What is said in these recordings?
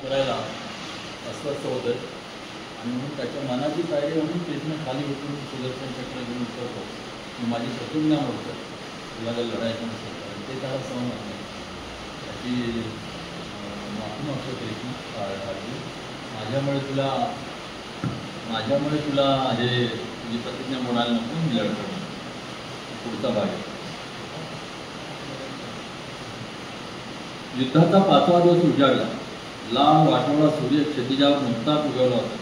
करायला अस्वस्थ होतं आणि म्हणून त्याच्या मनाची तयारी म्हणून कृष्ण खाली उतरून सुदर्शन चक्र घेऊन उतरतो की माझी प्रतिज्ञा होतं तुला काही लढायचं नसेल आणि ते त्याला सहमत नाही. त्याची माफी मागतो कृष्ण माझ्यामुळे तुला हे तुझी प्रतिज्ञा मोडायला नको, मी लढतो. पुढचा भाग आहे. युद्धाचा 5वा दिवस उजाडला. लाल वाटोळा सूर्य क्षितिजावर नुकताच उगवला होता.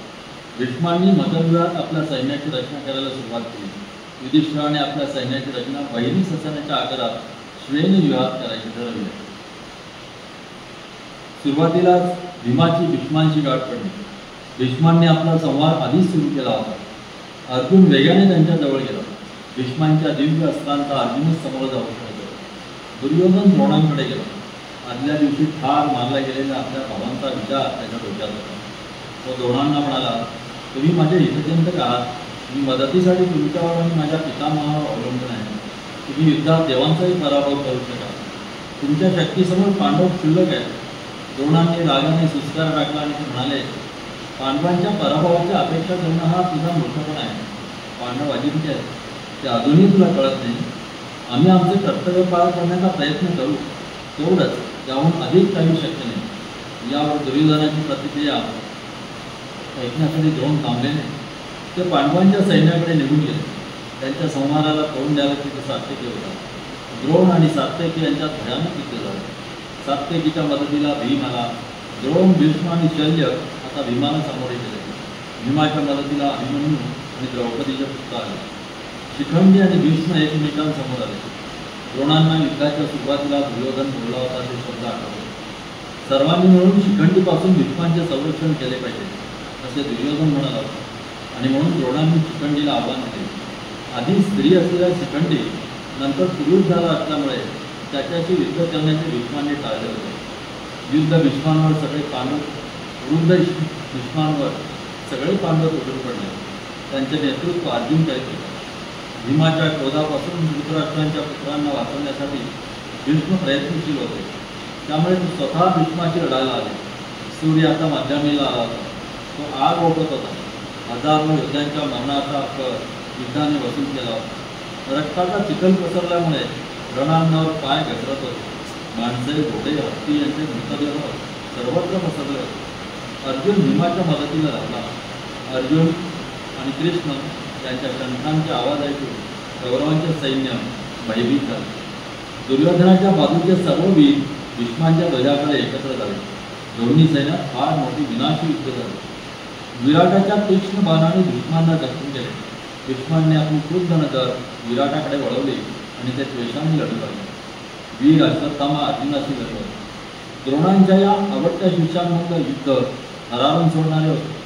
भीष्मांनी मदव्यूहात आपल्या सैन्याची रचना करायला सुरुवात केली. युधिष्ठिराने आपल्या सैन्याची रचना बहिरी ससाण्याच्या आकारात श्वेन व्यूहात करायची ठरवली. सुरुवातीला भीमाची भीष्मांशी गाठ पडली. भीष्मांनी आपला संवार आधीच सुरू केला होता. अर्जुन वेगाने त्यांच्या जवळ गेला. भीष्मांच्या दिव्य अस्त्रांचा अर्जुनच समोर जाऊ शकतो. दुर्योधन द्रोणांकडे गेला. आदल्या दिवशी ठार मारला गेलेल्या आपल्या भावांचा विचार त्याच्या डोक्यात होता. तो द्रोणांना म्हणाला, तुम्ही माझे हितचिंतक आहात. मी मदतीसाठी तुमच्यावर आणि माझ्या पितामहावर अवलंबून आहे. तुम्ही युद्धात देवांचाही पराभव करू शकाल. तुमच्या शक्तीसमोर पांडव क्षुल्लक आहेत. द्रोणांनी रागाने सुस्कार टाकला आणि म्हणाले, पांडवांच्या पराभवाची अपेक्षा करणं हा तुझा मूर्खपणा आहे. पांडव अजिंक्य आहेत, ते अजूनही तुला कळत नाही. आम्ही आमचे कर्तव्य पार करण्याचा प्रयत्न करू, तेवढंच, त्याहून अधिक काही शक्य नाही. यावर दुर्योधनाची प्रतिक्रिया ऐकण्यासाठी द्रोण थांबले नाही. ते पांडवांच्या सैन्याकडे निघून गेले. त्यांच्या संहाराला तोंड द्यायला तिथे सात्यकी होता. द्रोण आणि सात्यकी यांच्यात भयानक युद्ध झालं. सात्यकीच्या मदतीला भीम आला. द्रोण, भीष्म आणि शल्य आता भीमाला सामोरे गेले. भीमाच्या मदतीला अभिमन्यू आणि द्रौपदीचे पुत्र आले. शिखंडी आणि भीष्म एकमेकांसमोर आले. द्रोणांना युद्धाच्या सुरुवातीला दुर्योधन बोलला होता ते शब्द आठवले. सर्वांनी मिळून शिखंडीपासून भीष्मांचे संरक्षण केले पाहिजे असे दुर्योधन म्हणाला होता आणि म्हणून द्रोणांनी शिखंडीला आव्हान केले. आधी स्त्री असलेल्या शिखंडी नंतर पुरुष झाला असल्यामुळे त्याच्याशी युद्ध करण्याचे भीष्मांनी टाळले होते. युद्ध भीष्मांवर सगळे पांडव वृद्ध भीष्मांवर सगळे पांडव तुटून पडले. त्यांचे नेतृत्व अर्जुन करीत होते. भीमाच्या क्रोधापासून धृतराष्ट्रांच्या पुत्रांना वाचवण्यासाठी भीष्म प्रयत्नशील होते. त्यामुळे तो स्वतः भीष्माशी लढायला आले. सूर्य आता मध्यमेला आला होता. तो आग ओढत होता. हजारो योद्ध्यांच्या मरणाचा कर युद्धाने वसूल केला होता. रक्ताचा चिखल पसरल्यामुळे रणांगावर पाय घसरत होते. माणसे, घोडे, हत्ती यांचे मृतदेह सर्वत्र पसरले होते. अर्जुन भीमाच्या मदतीला लागला. अर्जुन आणि कृष्ण त्यांच्या शंखांचे आवाज ऐकून कौरवांचे सैन्य भयभीत झाले. दुर्योधनाच्या बाजूचे सर्व वीर भीष्मांच्या ध्वजाकडे एकत्र झाले. दोन्ही सैन्यात फार मोठी विनाशी युद्ध झाले. विराटाच्या तीक्ष्ण बाणाने भीष्मांना जखमी केले. भीष्मांनी आपली क्रुद्ध नजर विराटाकडे वळवली आणि ते द्वेषाने लढू लागले. वीर अश्वत्थामा अर्जुनाशी लढले. द्रोणांच्या या आवडत्या शिष्यांमधलं युद्ध हरावून सोडणारे होते.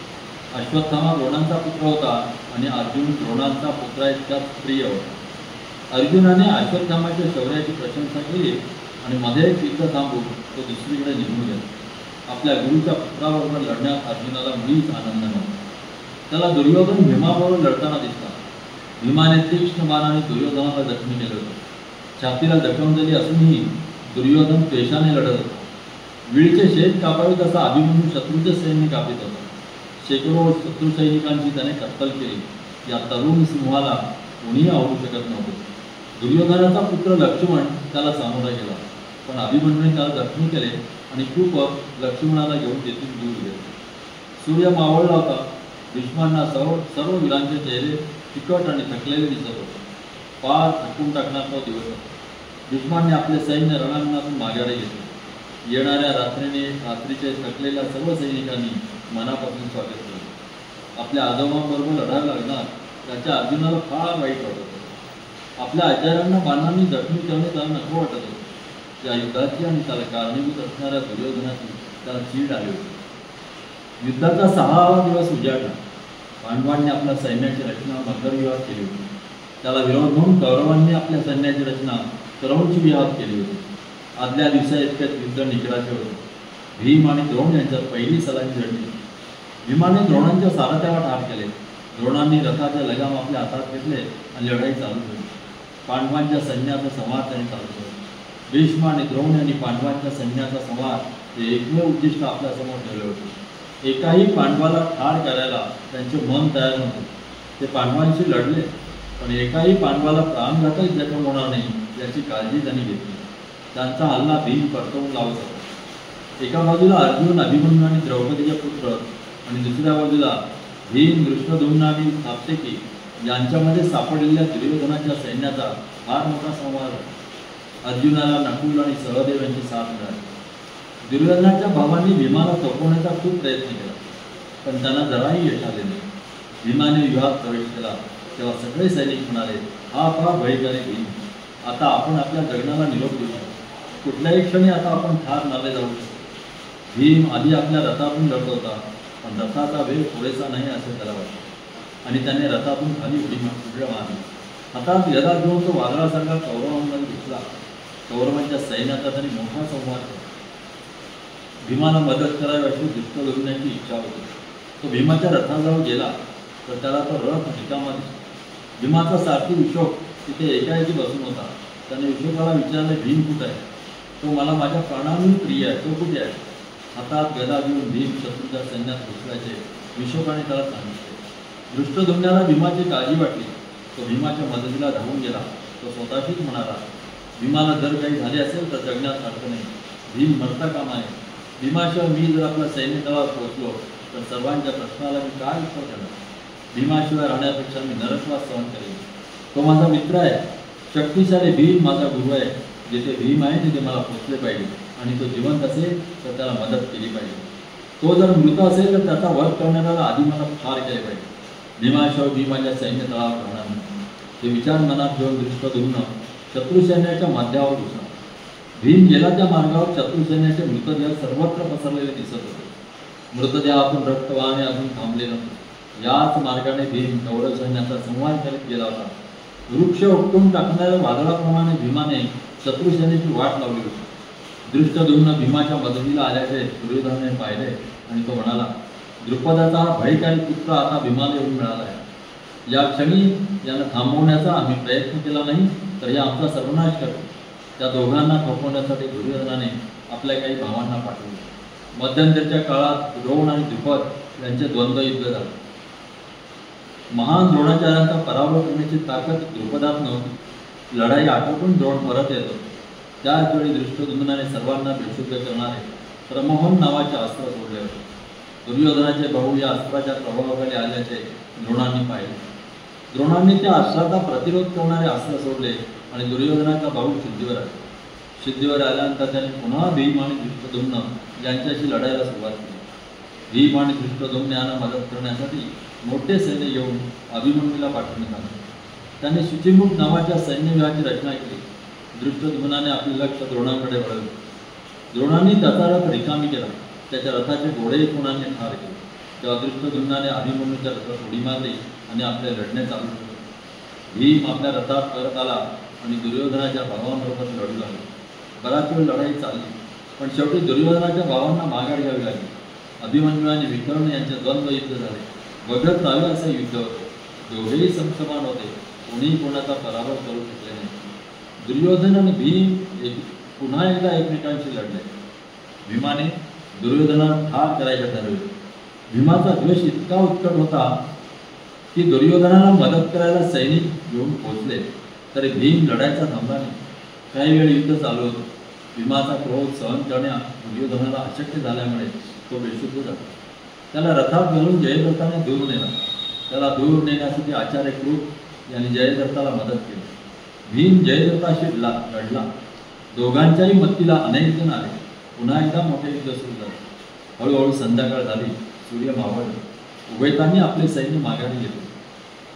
अश्वत्थामा द्रोणांचा पुत्र होता आणि अर्जुन द्रोणांचा पुत्रा इतकाच प्रिय होता. अर्जुनाने अश्वत्थामाच्या शौर्याची प्रशंसा केली आणि मध्ये एक युद्ध थांबून तो दुसरीकडे निघून गेला. आपल्या गुरुच्या पुत्राबरोबर लढण्यात अर्जुनाला मुळीच आनंद नव्हता. त्याला दुर्योधन भीमाबरोबर लढताना दिसला. भीमाने तीक्ष्ण बाणाने दुर्योधनाला जखमी केले होते. छातीला जखम झाली असूनही दुर्योधन द्वेषाने लढत होता. विळीचे शेत कापावे तसा अभिमन्यू शत्रूचे सैन्य कापित होता. शेकडो शत्रू सैनिकांची त्याने कत्तल केली. या तरुण सिंहाला कोणीही आवडू शकत नव्हते. दुर्योधनाचा पुत्र लक्ष्मण त्याला सामोरा गेला, पण अभिमन्यूने त्याला जखमी केले आणि खूप लक्ष्मणाला घेऊन तेथून दूर गेले. सूर्य मावळला होता. भीष्मांना सर्व वीरांचे चेहरे तिखट आणि थकलेले दिसत होते. फार थकून टाकणार तो दिवस होता. भीष्मांनी आपले सैन्य रणांगणातून माघारी घेतले. येणाऱ्या रात्रीचे थकलेल्या सर्व सैनिकांनी मनापासून स्वागत केले. आपल्या आजोबांबरोबर लढायला लागणार त्याच्या अर्जुनाला फार वाईट वाटत होतं. आपल्या आचार्यांना बाणांनी जखमी करणे त्याला नको वाटत होते. या युद्धाची आणि त्याला कारणीभूत असणाऱ्या दुर्योधनाची त्याला चीड आली होती. युद्धाचा 6वा दिवस उजाडला. पांडवांनी आपल्या सैन्याची रचना मगरव्यूहात केली होती. त्याला विरोध म्हणून कौरवांनी आपल्या सैन्याची रचना क्रौंच व्यूहात केली होती. आदल्या दिवसा इतक्यात युद्ध निकडाचे होते. भीम आणि द्रोण यांच्यात पहिली सलामी झडली. भीमाने द्रोणांच्या सारथ्यावर ठार केले. द्रोणांनी रथाचे लगाम आपल्या हातात घेतले आणि लढाई चालू केली. पांडवांच्या सैन्याचा संवार त्यांनी चालू केला. भीष्म आणि द्रोण यांनी पांडवांच्या सैन्याचा संवार हे एकमेव उद्दिष्ट आपल्यासमोर ठेवले होते. एकाही पांडवाला ठार करायला त्यांचे मन तयार नव्हते. ते पांडवांशी लढले, पण एकाही पांडवाला प्राणघातक जखम होणार नाही याची काळजी त्यांनी घेतली. त्यांचा हल्ला भीम परतवून लावत होता. एका बाजूला अर्जुन, अभिमन्यू आणि द्रौपदीचे पुत्र, आणि दुसऱ्या बाजूला भीम, धृष्टद्युम्न आणि सात्यकी यांच्यामध्ये सापडलेल्या दुर्योधनाच्या सैन्याचा फार मोठा संवाद आहे. अर्जुनाला नकुल आणि सहदेव यांची साथ मिळाली. दुर्योधनाच्या भावांनी भीमाला थोपवण्याचा खूप प्रयत्न केला, पण त्यांना जराही यश आले नाही. भीमाने युद्धात प्रवेश केला तेव्हा सगळे सैनिक म्हणाले, हा पहा भयकारी भीम, आता आपण आपल्या जगण्याला निरोप देऊ शकतो. कुठल्याही क्षणी आता आपण ठार मारले जाऊ शकतो. भीम आधी आपल्या रथातून लढत होता, पण रथाचा वेग पुरेसा नाही असे त्याला वाटले, आणि त्याने रथातून खाली उडी मारली. हातात गदा घेऊन तो वादळासारखा कौरवांमध्ये घुसला. कौरवांच्या सैन्याचा त्याने मोठा संवाद केला. भीमाला मदत करावी अशी धृष्टद्युम्नाची इच्छा होती. तो भीमाच्या रथाजवळ गेला तर त्याला तो रथ रिकामा दिसला. भीमाचा सारथी विशोक तिथे एकाएकी बसून होता. त्याने विशोकाला विचारले, भीम कुठे आहे? तो मला माझ्या प्राणांनी प्रिय आहे, तो कुठे आहे? हातात गदा घेऊन भीम शत्रूच्या सैन्यात घुसल्याचे विशोकाने त्याला सांगितले. धृष्टद्युम्नाला भीमाची काळजी वाटली. तो भीमाच्या मदतीला धावून गेला. तो स्वतःशीच म्हणाला, भीमाला जर काही झाले असेल तर जगण्यात अर्थ नाही. भीम मरता कामा आहे. भीमाशिवाय मी जर आपल्या सैन्यदलावर पोहोचलो तर सर्वांच्या प्रश्नाला मी काय उत्तर देणार? भीमाशिवाय राहण्यापेक्षा मी नरकवास सहन करेन. तो माझा मित्र आहे. शक्तिशाली भीम माझा गुरु आहे. जिथे भीम आहे तिथे मला पोचले पाहिजे, आणि तो जिवंत असेल तर त्याला मदत केली पाहिजे. तो जर मृत असेल तर त्याचा वध करण्याला आधी मला ठार केले पाहिजे. भीमाशिवाय मी माझ्या सैन्यदलावर राहणार नाही. हे विचार मनात घेऊन धृष्टद्युम्न शत्रू सैन्याच्या मध्यावर घुसला. भीम गेला त्या मार्गावर शत्रू सैन्याचे मृतदेह सर्वत्र पसरलेले दिसत होते. मृतदेहातून रक्त वाहणे अजून थांबले नव्हते. याच मार्गाने भीम कौरव सैन्याचा संवाद करीत गेला होता. वृक्ष उपटून टाकणाऱ्या वादळाप्रमाणे भीमाने शत्रू सैन्याची वाट लावली होती. धृष्टद्युम्न भीमाच्या मदतीला आल्याचे दुर्योधनाने पाहिले, आणि तो म्हणाला, द्रुपदाचा हा भयकारी पुत्र आता भीमाला येऊन मिळाला आहे. या क्षणी यांना थांबवण्याचा आम्ही प्रयत्न केला नाही तर हे आमचा सर्वनाश करतो. त्या दोघांना थोपवण्यासाठी दुर्योधनाने आपल्या काही भावांना पाठवले. मध्यंतरीच्या काळात द्रोण आणि द्रुपद यांचे द्वंद्व युद्ध झाले. महान द्रोणाचार्यांचा पराभव करण्याची ताकद द्रुपदात नव्हती. लढाई आटोपून द्रोण परत येतो. त्याच वेळी धृष्टद्युम्नाने सर्वांना बेशुद्ध करणारे प्रमोहन नावाचे अस्त्र सोडले होते. दुर्योधनाचे भाऊ या अस्त्राच्या प्रभावाखाली आल्याचे द्रोणांनी पाहिले. द्रोणांनी त्या अस्त्राचा प्रतिरोध करणारे अस्त्र सोडले आणि दुर्योधनाचा भाऊ सिद्धीवर आले. सिद्धीवर आल्यानंतर त्याने पुन्हा भीम आणि धृष्टद्युम्न यांच्याशी लढायला सुरुवात केली. भीम आणि धृष्टद्युम्न यांना मदत करण्यासाठी मोठे सैन्य येऊन अभिमन्यूला पाठवण्यात आले. त्यांनी शुचिमुख नावाच्या सैन्यव्यूहाची रचना केली. धृष्टद्युम्नाने आपले लक्ष द्रोणांकडे वळवले. द्रोणांनी त्याचा रथ रिकामी केला. त्याच्या रथाचे घोडे कोणाने ठार केले. तेव्हा धृष्टद्युम्नाने अभिमन्यूच्या रथात उडी मारली आणि आपले लढणे चालू केले. भीम आपल्या रथात परत आला आणि दुर्योधनाच्या भावांबरोबर लढू लागला. बराच वेळ लढाई चालली, पण शेवटी दुर्योधनाच्या भावांना माघार घ्यावी लागली. अभिमन्यू आणि विकर्ण यांचे द्वंद्व युद्ध झाले. बघत राहावे असे युद्ध होते. दोघेही समसमान होते. कोणीही कोणाचा पराभव करू शकले नाही. दुर्योधन आणि भीम पुन्हा एकदा एकमेकांशी लढले. भीमाने दुर्योधनाला ठार करायचे ठरवले. भीमाचा द्वेष इतका उत्कट होता की दुर्योधनाला मदत करायला सैनिक घेऊन पोहोचले तरी भीम लढायचा थांबला नाही. काही वेळ युद्ध चालू होते. भीमाचा क्रोध सहन करण्या दुर्योधनाला अशक्य झाल्यामुळे तो बेशुद्ध झाला. त्याला रथात घालून जयद्रथाने दूर नेला. त्याला दूर नेण्यासाठी आचार्य कृत यांनी जयद्रथाला मदत केली. भीम जयद्रथाशी लढला. दोघांच्याही मत्तीला अनेक जण आले. पुन्हा एकदा मोठे युद्ध सुरू झाले. हळूहळू संध्याकाळ झाली. सूर्य मावळला. उभयतांनी आपले सैन्य माघारी घेतले.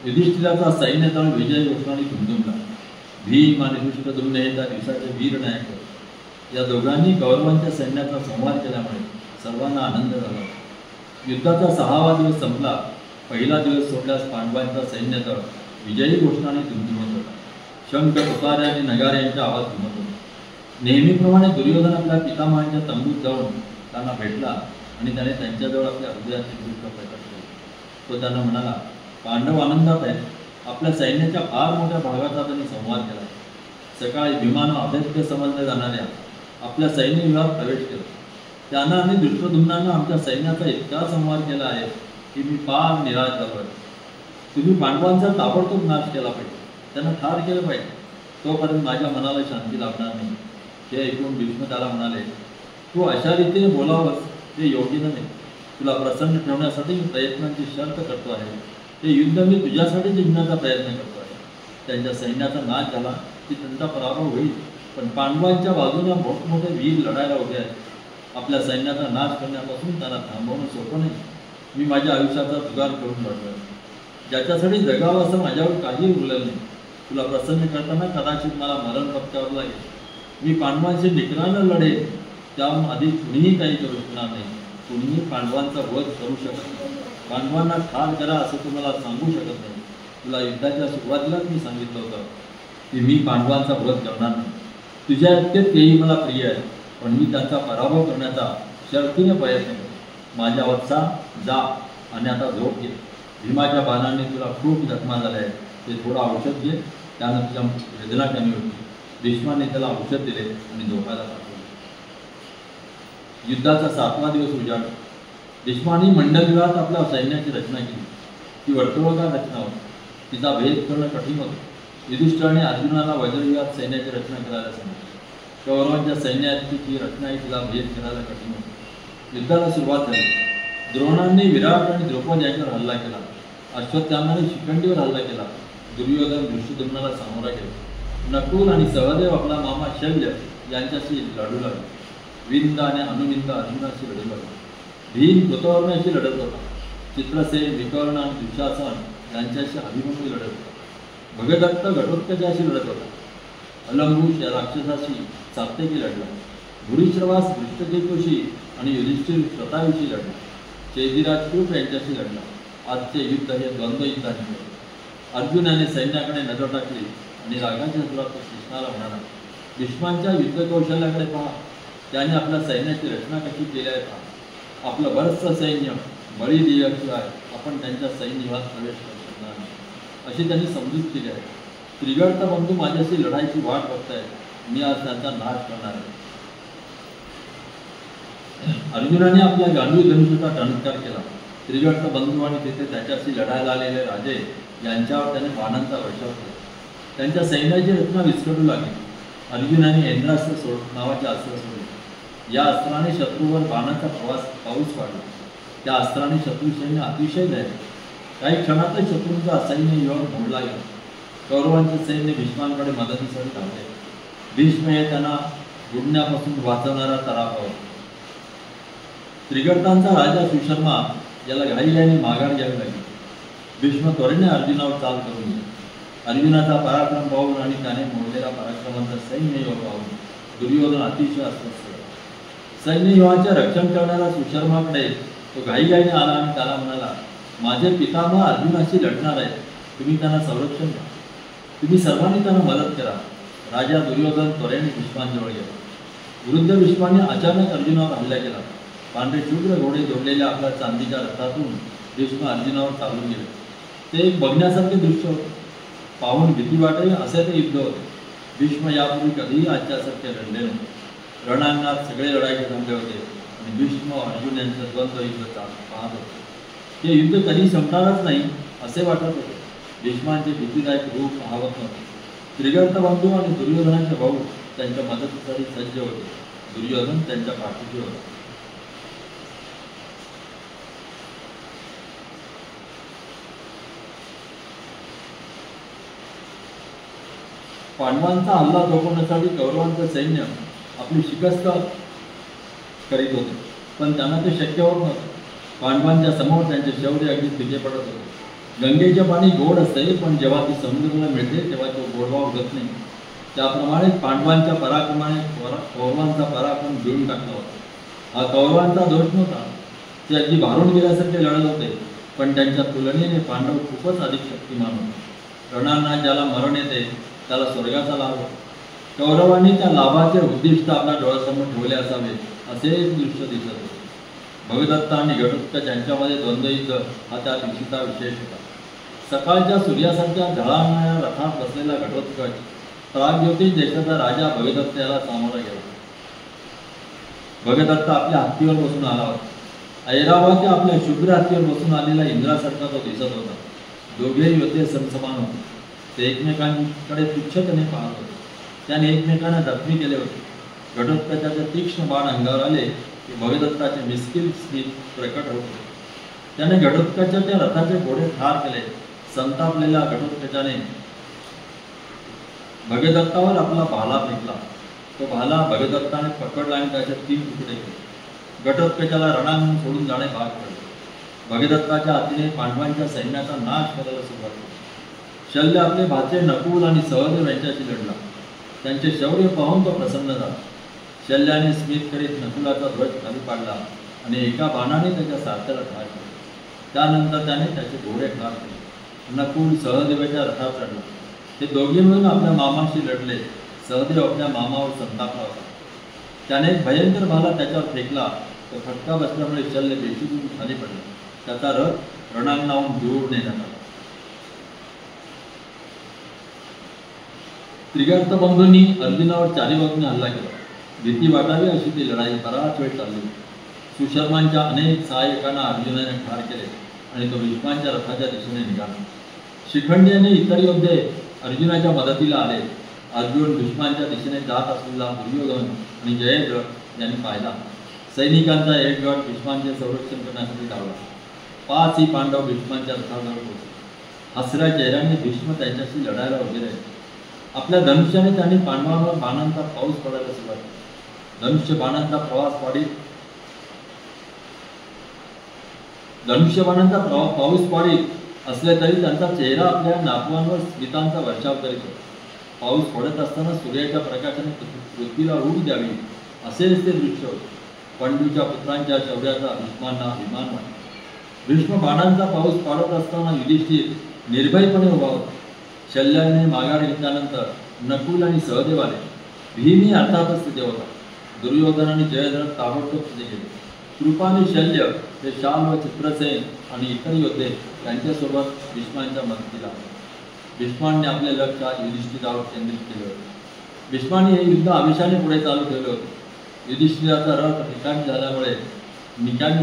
युधिष्ठिराचा सैन्यदळ विजय घोषणाने धुमधुमला. भीम आणि धृष्टद्युम्न हे त्या दिवसाचे वीर नायक होते. या दोघांनी कौरवांच्या सैन्याचा संहार केल्यामुळे सर्वांना आनंद झाला. युद्धाचा 6वा दिवस संपला. पहिला दिवस सोडल्यास पांडवांचा सैन्यदळ विजयी घोषणाने धुमधुमत होता. शंख, तुतारे आणि नगारे यांचा आवाज घुमत होता. नेहमीप्रमाणे दुर्योधन आपल्या पितामहांच्या तंबूत जाऊन त्यांना भेटला आणि त्याने त्यांच्याजवळ आपल्या हृदयाचे दुःख प्रकट केले. तो त्यांना म्हणाला, पांडव आनंदात आहेत. आपल्या सैन्याच्या फार मोठ्या भागाचा त्यांनी संवाद केला. सकाळी भीमानं अभेद्य समजले जाणाऱ्या आपल्या सैन्यव्यूहात प्रवेश केला. त्यांना आणि धृष्टद्युम्नानं आमच्या सैन्याचा इतका संहार केला आहे की मी फार निराश झालो आहे. तुम्ही पांडवांचा ताबडतोब नाश केला पाहिजे, त्यांना ठार केलं पाहिजे, तोपर्यंत माझ्या मनाला शांती लाभणार नाही. हे ऐकून भीष्म त्याला म्हणाले, तू अशा रीतीने बोलावंस ते योग्य नाही. तुला प्रसन्न ठेवण्यासाठी मी प्रयत्नांची शर्त करतो आहे. ते युद्ध मी तुझ्यासाठी जिंकण्याचा प्रयत्न करतो आहे. त्यांच्या सैन्याचा नाश झाला की त्यांचा पराभव होईल, पण पांडवांच्या बाजूने मोठमोठे वीर लढायला उभे आहेत. आपल्या सैन्याचा नाश करण्यापासून त्यांना थांबवणं सोपं नाही. मी माझ्या आयुष्याचा जुगार करून लढलो, ज्याच्यासाठी जगावं असं माझ्यावर काही उरलेलं नाही. तुला प्रसन्न करताना कदाचित मला मरण पत्करावं लागेल. मी पांडवांशी निकरानं लढेल, त्याहून आधी कुणीही काही करू शकणार नाही. कुणीही पांडवांचा वध करू शकत नाही. पांडवांना ठार करा असं तुम्हाला सांगू शकत नाही. तुला युद्धाच्या सुरुवातीलाच मी सांगितलं होतं की मी पांडवांचा वध करणार नाही. तुझ्या इतकेच तेही मला प्रिय आहे, पण मी त्यांचा पराभव करण्याचा शर्तीने प्रयत्न करतो. माझ्या वत्सा जा आणि आता झोप घे. भीमाच्या बाणाने तुला खूप जखमा झाल्या आहेत, ते थोडं औषध घे, त्यानं तुझ्या वेदना कमी होती. भीष्माने त्याला औषध दिले आणि झोपायला पाठवले. युद्धाचा 7वा दिवस उजाडला. भीष्माने मंडलव्यूहात आपल्या सैन्याची रचना केली. ती वर्तुळाकार रचना होती. तिचा भेद करणं कठीण होतं. युधिष्ठिराने अर्जुनाला वज्रव्यूहात सैन्याची रचना करायला सांगितली. कौरवांच्या सैन्याची ती रचनाही तिला भेद करायला कठीण होती. युद्धाला सुरुवात झाली. द्रोणांनी विराट आणि द्रौपद यांच्यावर हल्ला केला. अश्वत्थामाने शिखंडीवर हल्ला केला. दुर्योधन धृष्टद्युम्नाला सामोरा गेला. नकुल आणि सहदेव आपला मामा शल्य यांच्याशी लढू लागले. विंद आणि अनुविंद अर्जुनाशी लढू लागले. भीम कृतवर्णाशी लढत होता. चित्रसेन, विकर्ण आणि दुःशासन यांच्याशी अभिमन्यू लढत होता. भगदत्त घटोत्कचाशी लढत होता. अलंबुश या राक्षसाशी सात्यकी लढला. भूरिश्रवास दृष्टकेतूशी आणि युधिष्ठिर स्वतःविषयी लढला. चैदिराज कृप यांच्याशी लढला. आजचे युद्ध हे द्वंद्व युद्धाने होते. अर्जुनाने सैन्याकडे नजर टाकली आणि रागाच्या सुरात कृष्णाला म्हणाला, भीष्मांच्या युद्धकौशल्याकडे पहा. त्याने आपल्या सैन्याची रचना कशी केली आहे पहा. आपलं बरंचसं सैन्य बळी दिल्याशिवाय आपण त्यांच्या सैन्यव्यूहात प्रवेश करू शकणार नाही, अशी त्यांनी समजूत केली आहे. त्रिगर्त बंधू माझ्याशी लढाईची वाट बघतायत. मी आज त्यांचा नाश करणार आहे. अर्जुनाने आपल्या गांडूळ धनुष्याचा टणत्कार केला. त्रिगर्त बंधू आणि तिथे त्याच्याशी लढायला आलेले राजे यांच्यावर त्याने बाणांचा वर्षाव केला. त्यांच्या सैन्याची रचना विस्कटू लागली. अर्जुनाने इंद्रास्त्र नावाचे अस्त्र सोडले. या अस्त्राने शत्रूवर बाणाचा पाऊस पाडला. त्या अस्त्राने शत्रू सैन्य अतिशय धावले. काही क्षणातच शत्रूंचा सैन्य युवावर मोडला गेला. कौरवांचे सैन्य भीष्मांकडे मदतीसाठी धावले. भीष्म हे त्यांना बुडण्यापासून वाचवणारा तराफा होता. त्रिगर्तांचा राजा सुशर्मा याला घाईघाईने माघार घ्यावी लागली. भीष्म त्वरेने अर्जुनावर चाल करून गेला. अर्जुनाचा पराक्रम पाहून आणि त्याने मोडलेला पराक्रमांचा सैन्यव्यूह पाहून दुर्योधन अतिशय अस्वस्थ झाला. सैन्यव्यूहाचे रक्षण करणारा सुशर्माकडे तो घाईघाईने आला आणि त्याला म्हणाला, माझे पितामह अर्जुनाशी लढणार आहेत. तुम्ही त्यांना संरक्षण द्या. तुम्ही सर्वांनी त्यांना मदत करा. राजा दुर्योधन त्वरेने भीष्मांजवळ गेला. वृद्ध भीष्माने अचानक अर्जुनावर हल्ला केला. पांढरे शुभ्र घोडे जोडलेल्या आपल्या चांदीच्या रथातून भीष्म अर्जुनावर चालून गेले. ते एक बघण्यासारखे दृश्य होते. पाहून भीती वाटे असे ते युद्ध होते. भीष्म यापूर्वी कधीही आजच्यासारखे लढले नव्हते. रणांगणात सगळे लढाईचे थांबले होते आणि भीष्म अर्जुन यांचं द्वंद्व युद्ध पाहत होते. हे युद्ध कधी संपणारच नाही असे वाटत होते. भीष्मांचे भीतीदायक रूप पाहत नव्हते. त्रिगर्त बंधू आणि दुर्योधनाचे भाऊ त्यांच्या मदतीसाठी सज्ज होते. दुर्योधन त्यांच्या पाठीशी होता. पांडवांचा हल्ला रोखण्यासाठी कौरवांचं सैन्य आपली शिकस्त करीत होते, पण त्यांना ते शक्य होत नव्हतं. पांडवांच्या समोर त्यांचे शौर्य अगदी फिके पडत होते. गंगेचे पाणी गोड असते, पण जेव्हा ती समुद्राला मिळते तेव्हा तो गोडवा उगत नाही. त्याप्रमाणे पांडवांच्या पराक्रमाने कौरवांचा पराक्रम गिळून टाकला होता. हा कौरवांचा दोष नव्हता. ते अगदी भारून गेल्यासारखे लढत होते, पण त्यांच्या तुलनेने पांडव खूपच अधिक शक्तिमान होते. रणांगणात ज्याला मरण येते त्याला स्वर्गाचा लाभ होतो. कौरवांनी त्या लाभाचे उद्दिष्ट आपल्या डोळ्यासमोर ठेवले असावे असे दृश्य दिसत होते. भगदत्त आणि घटोत्कच यांच्यामध्ये द्वंद्वयुद्ध हा त्या दिवशीचा विशेष होता. सकाळच्या सूर्यासारख्या झळाळणाऱ्या रथात बसलेला घटोत्कच प्रागज्योतिष देशाचा राजा भगदत्त याला सामोरा गेला. भगदत्त आपल्या हत्तीवर बसून आला होता. ऐरावत आपल्या शुभ्र हत्तीवर बसून आलेला इंद्रासारखा तो दिसत होता. दोघेही योद्धे समसमान होते. ते एकमेकांकडे तुच्छतेने पाहत होते. त्याने एकमेकांना जखमी केले होते. घटोत्कचाचे तीक्ष्ण बाण अंगावर आले की भगदत्ताचे मिस्किल स्मित प्रकट होते. त्याने घटोत्कचाच्या रथाचे घोडे ठार केले. संतापलेल्या घटोत्कचाने भगदत्तावर आपला भाला फेकला. तो भाला भगदत्ताने पकडला आणि त्याचे 3 तुकडे केले. घटोत्कचाला रणांगण सोडून जाणे भाग पडले. भगदत्ताच्या हातीने पांडवांच्या सैन्याचा नाश करायला सुरुवात केली. शल्य आपले भाचे नकुल आणि सहदेव यांच्याशी लढला. त्यांचे शौर्य पाहून तो प्रसन्न झाला. शल्याने स्मित करीत नकुलाचा ध्वज खाली पाडला आणि एका बाणाने त्याच्या सारथ्याला ठार केले. त्यानंतर त्याने त्याचे घोडे ठार केले. नकुल सहदेवाच्या रथावर चढला. ते दोघे मिळून आपल्या मामाशी लढले. सहदेव आपल्या मामावर संतापला होता. त्याने एक भयंकर भाला त्याच्यावर फेकला. तो फटका बसल्यामुळे शल्य बेशुद्धीतून खाली पडला. त्याचा रथ रणांगणाहून दूर नेण्यात आला. त्रिगर्त बंधूंनी अर्जुनावर चारी बाजूने हल्ला केला. भीती वाटावी अशी ती लढाई बराच वेळ चालली. सुशर्मांच्या अनेक सहाय्यकांना अर्जुनाने ठार केले आणि तो भीष्मांच्या रथाच्या दिशेने निघाला. शिखंडी आणि इतर योद्धे अर्जुनाच्या मदतीला आले. अर्जुन भीष्मांच्या दिशेने जात असलेला दुर्योधन आणि जयद्रथ यांनी पाहिला. सैनिकांचा एक गट भीष्मांचे संरक्षण करण्यासाठी धावला. 5 पांडव भीष्मांच्या रथाजवळ पोहोचले. हसऱ्या चेहऱ्याने भीष्म त्यांच्याशी लढायला उभे राहिले. आपल्या धनुष्याने त्यांनी पांडवांवर बाणांचा पाऊस पडायला सुरुवात केली. धनुष्य बाणांचा पाऊस पाडीत असले तरी त्यांचा चेहरा आपल्या नातवांवर स्मितांचा वर्षाव करीत होता. पाऊस पडत असताना सूर्याच्या प्रकाशाने पृथ्वीला रूढ द्यावी असेच ते दृश्य होते. पंडूच्या पुत्रांच्या शौर्याचा भीष्मांना अभिमान वाटला. भीष्म बाणांचा पाऊस पाडत असताना युधिष्ठिर निर्भयपणे उभा होता. शल्याने माघार घेतल्यानंतर नकुल आणि सहदेव आले. भीमही अर्थातच तिथे होता. दुर्योधन आणि जयद्रथ ताबडतोब तिथे गेले. कृपा आणि शल्य हे शाल व चित्रसेन आणि इतर योद्धे त्यांच्यासोबत भीष्मांच्या मदतीला आले. भीष्मांनी आपले लक्ष युधिष्ठिरावर केंद्रित केले होते. भीष्मांनी हे युद्ध आवेशाने पुढे चालू ठेवले होते. युधिष्ठिराचा रथ निकामी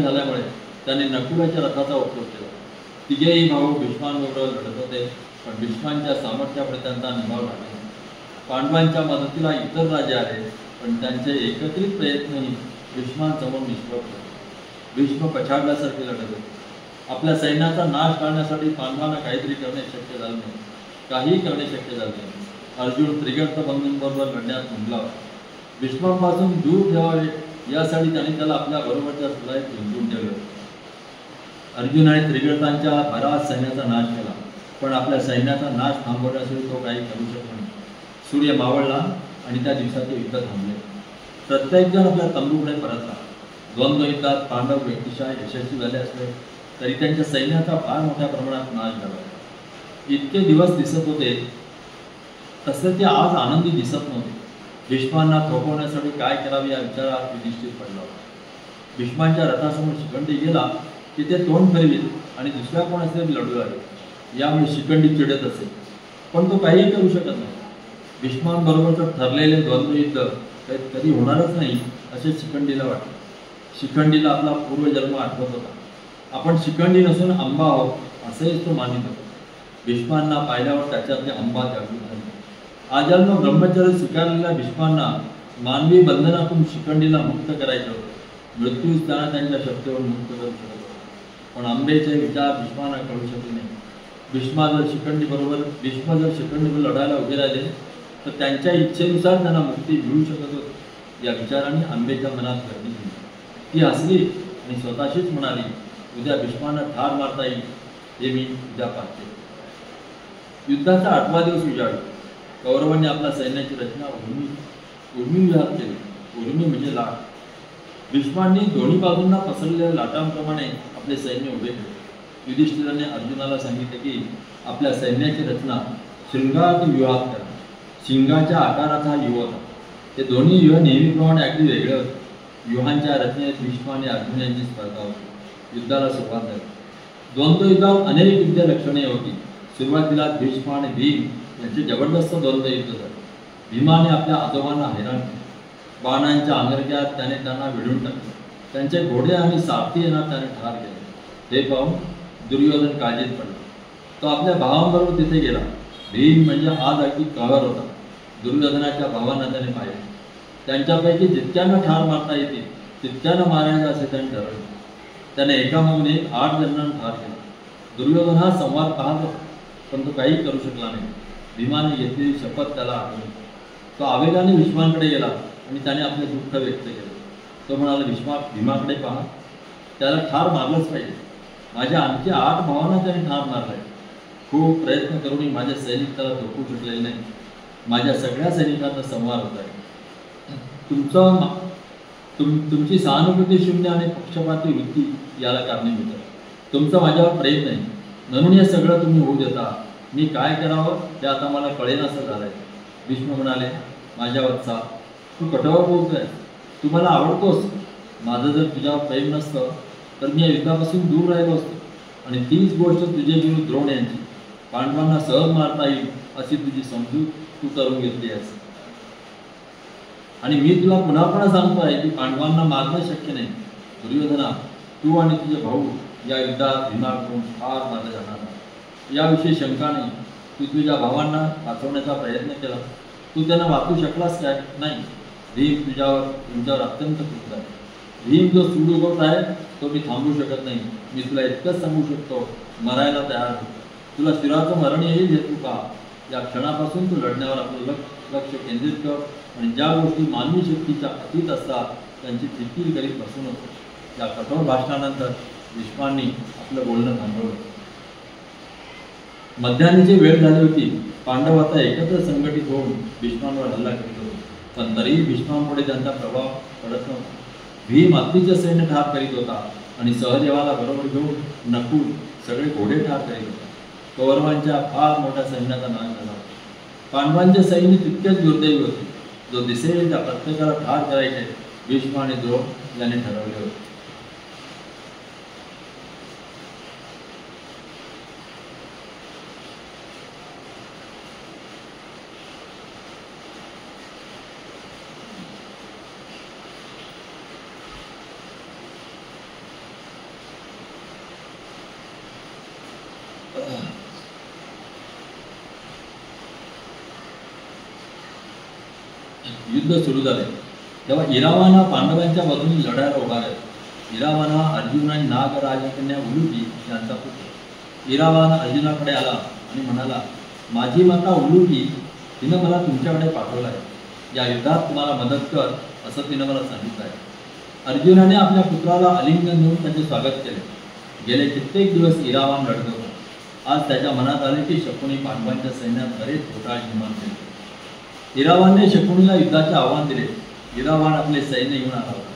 झाल्यामुळे त्याने नकुलाच्या रथाचा उपयोग केला. तिघेही भाऊ भीष्मांबरोबर लढत होते, पण भीष्मांच्या सामर्थ्यापुढे त्यांचा निभाव लागला. पांडवांच्या मदतीला इतर राजे आले, पण त्यांचे एकत्रित प्रयत्नही भीष्मांसमोर निष्फळ पडले. भीष्म पछाडल्यासारखे लढत होते. आपल्या सैन्याचा नाश करण्यासाठी पांडवांना काहीतरी करणे शक्य झाले नाही. काही करणे शक्य झाले नाही. अर्जुन त्रिगर्त बंधूंबरोबर लढण्यात गुंतला होता. भीष्मांपासून दूर ठेवावे यासाठी त्याने त्याला आपल्या बरोबरच्या सुलाईत गुंतवून ठेवले होते. अर्जुनाने त्रिगर्तांच्या बराच सैन्याचा नाश केला, पण आपल्या सैन्याचा नाश थांबवण्यासाठी तो काही करू शकला नाही. सूर्य मावळला आणि त्या दिवसाचे युद्ध थांबले. प्रत्येकजण आपल्या तंबूकडे परतला. द्वंद्व युद्धात पांडव व्यक्तिशः यशस्वी झाले असले तरी त्यांच्या सैन्याचा फार मोठ्या प्रमाणात नाश झाला. इतके दिवस दिसत होते तसे ते आज आनंदी दिसत नव्हते. भीष्मांना थोपवण्यासाठी काय करावे या विचारात युधिष्ठिर पडला होता. भीष्मांच्या रथासमोर शिखंडी गेला की ते तोंड फिरवीत आणि दुसऱ्या कोणाचे लढू लागले. यामुळे शिखंडी चिडत असे, पण तो काहीही करू शकत नाही. भीष्मांबरोबरचं ठरलेले द्वंद्वयुद्ध कधी होणारच नाही असे शिखंडीला वाटले. शिखंडीला आपला पूर्वजन्म आठवत होता. आपण शिखंडी नसून अंबा आहोत असेच तो मानित होता. भीष्मांना पाहिल्यावर त्याच्यातले अंबा जागृत झाले. आजन्म ब्रह्मचर्य स्वीकारलेल्या भीष्मांना मानवी बंधनातून शिखंडीला मुक्त करायचे होते. मृत्यूच त्यांना त्यांच्या शक्तीवर मुक्त करू शकत होता. पण अंबेचे विचार भीष्मांना कळू शकले नाही. भीष्म जर शिखंडीवर लढायला उभे राहिले तर त्यांच्या इच्छेनुसार त्यांना मुक्ती मिळू शकत होती. या विचाराने आंबेच्या मनात गर्दी झाली. ती हसली आणि स्वतःशीच म्हणाली, उद्या भीष्मांना ठार मारता येईल हे मी उद्या पाहते. युद्धाचा 8वा दिवस उजाडला. कौरवांनी आपल्या सैन्याची रचना उर्मिव्यूहात केली. उर्मी म्हणजे लाट. भीष्मांनी दोन्ही बाजूंना पसरलेल्या लाटांप्रमाणे आपले सैन्य उभे केले. युधिष्ठिराने अर्जुनाला सांगितले की आपल्या सैन्याची रचना शृंगार व्यूहात करा. शिंगाच्या आकाराचा हा व्यूह होता. ते दोन्ही व्यूह नेहमीप्रमाणे अगदी वेगळे होते. व्यूहांच्या रचनेत भीष्म आणि अर्जुन यांची स्पर्धा होती. युद्धाला सुरुवात झाली. द्वंद्वयुद्धात अनेक युद्ध लक्षणे होती. सुरुवातीला भीष्म आणि भीम यांचे जबरदस्त द्वंद्वयुद्ध झाले. भीमाने आपल्या आजोबांना हैराण केले. बाणांच्या अंगरक्यात त्याने त्यांना विढून टाकले. त्यांचे घोडे आणि सारथी यांना त्याने ठार केले. हे पाहून दुर्योधन काळजीत पडला. तो आपल्या भावांबरोबर तिथे गेला. भीम म्हणजे आज अगदी कळवर होता. दुर्योधनाच्या भावांना त्याने पाहिले. त्यांच्यापैकी जितक्यांना ठार मारता येतील तितक्यांना मारायचं असे त्याने ठरवले. त्याने एकामागून एक 8 जणांना ठार केला. दुर्योधन हा संवाद पाहत होता, पण तो काही करू शकला नाही. भीमाने घेतलेली शपथ त्याला आठवली. तो आवेगाने भीष्मांकडे गेला आणि त्याने आपले दुःख व्यक्त केले. तो म्हणाला, भीमाकडे पहा, त्याला ठार मारलंच पाहिजे. माझ्या आणखी 8 भावांना त्याने ठार मारलाय. खूप प्रयत्न करूनही माझे सैनिक त्याला थोपू शकलेले नाही. माझ्या सगळ्या सैनिकांचा संवार होत आहे. तुमची सहानुभूती शून्य आणि पक्षपाती वृत्ती याला कारणीभूत आहे. तुमचं माझ्यावर प्रेम नाही, म्हणून हे सगळं तुम्ही होऊ देता. मी काय करावं ते आता मला कळेनासं झालंय. भीष्म म्हणाले, माझ्या वत्सा, तू कठोर बोलतोय. तू मला आवडतोस. माझं जर तुझ्यावर प्रेम नसतं तर मी या युद्धापासून दूर राहिलो असतो. आणि तीच गोष्ट तुझे गुरु द्रोण यांची. पांडवांना सहज मारता येईल अशी तुझी समजूत तू करून घेतली आहेस. आणि मी तुला पुन्हा पुन्हा सांगतोय की पांडवांना मारणं शक्य नाही. दुर्योधना, तू आणि तुझे भाऊ या युद्धात भीमाकडून फार मारले जाणार. याविषयी शंका नाही. तू तुझ्या भावांना वाचवण्याचा प्रयत्न केला. तू त्यांना वाचू शकलास काय? नाही. भीम तुमच्यावर अत्यंत कृत आहे. भीम जो सूड उगवत आहे तो मी थांबवू शकत नाही. मी तुला इतकंच सांगू शकतो, मरायला तयार हो. तुला शिराचं मरण येईल हेतू का? या क्षणापासून तू लढण्यावर आपलं लक्ष केंद्रित कर आणि ज्या गोष्टी मानवी शक्तीच्या अतीत असतात त्यांची फिकीर करीत बसू नको. या कठोर भाषणानंतर भीष्मांनी आपलं बोलणं थांबवलं. मध्यान्हीची वेळ झाली होती. पांडव आता एकत्र संघटित होऊन भीष्मांवर हल्ला करीत होते, पण तरीही भीष्मांपुढे त्यांचा प्रभाव पडत नव्हता. भीम अतिशय सैन्य ठार करीत होता आणि सहदेवाला बरोबर घेऊन नकुल सगळे घोडे ठार करीत होता. कौरवांच्या फार मोठ्या सैन्याचा नाश झाला. पांडवांचे सैन्य तितकेच दुर्दैवी होते. जो दिसेल त्या प्रत्येकाला ठार करायचे भीष्म आणि द्रोण यांनी ठरवले होते. युद्ध सुरू झाले तेव्हा इरावान हा पांडवांच्या बाजूने लढायला उभा आहे. इरावान हा अर्जुन आणि नागराजकन्या उलूपी यांचा पुत्र. इरावान अर्जुनाकडे आला आणि म्हणाला, माझी माता उलूपी तिनं मला तुमच्याकडे पाठवलं आहे. या युद्धात तुम्हाला मदत कर असं तिनं मला सांगितलं आहे. अर्जुनाने आपल्या पुत्राला आलिंगन देऊन त्याचे स्वागत केले. गेले कित्येक दिवस इरावान लढत होता. आज त्याच्या मनात आले की शकुनी पांडवांच्या सैन्यात बरेच घोटाळे निर्माण केले. इरावानने शकुनीला युद्धाचे आव्हान दिले. इरावान आपले सैन्य घेऊन आला होता.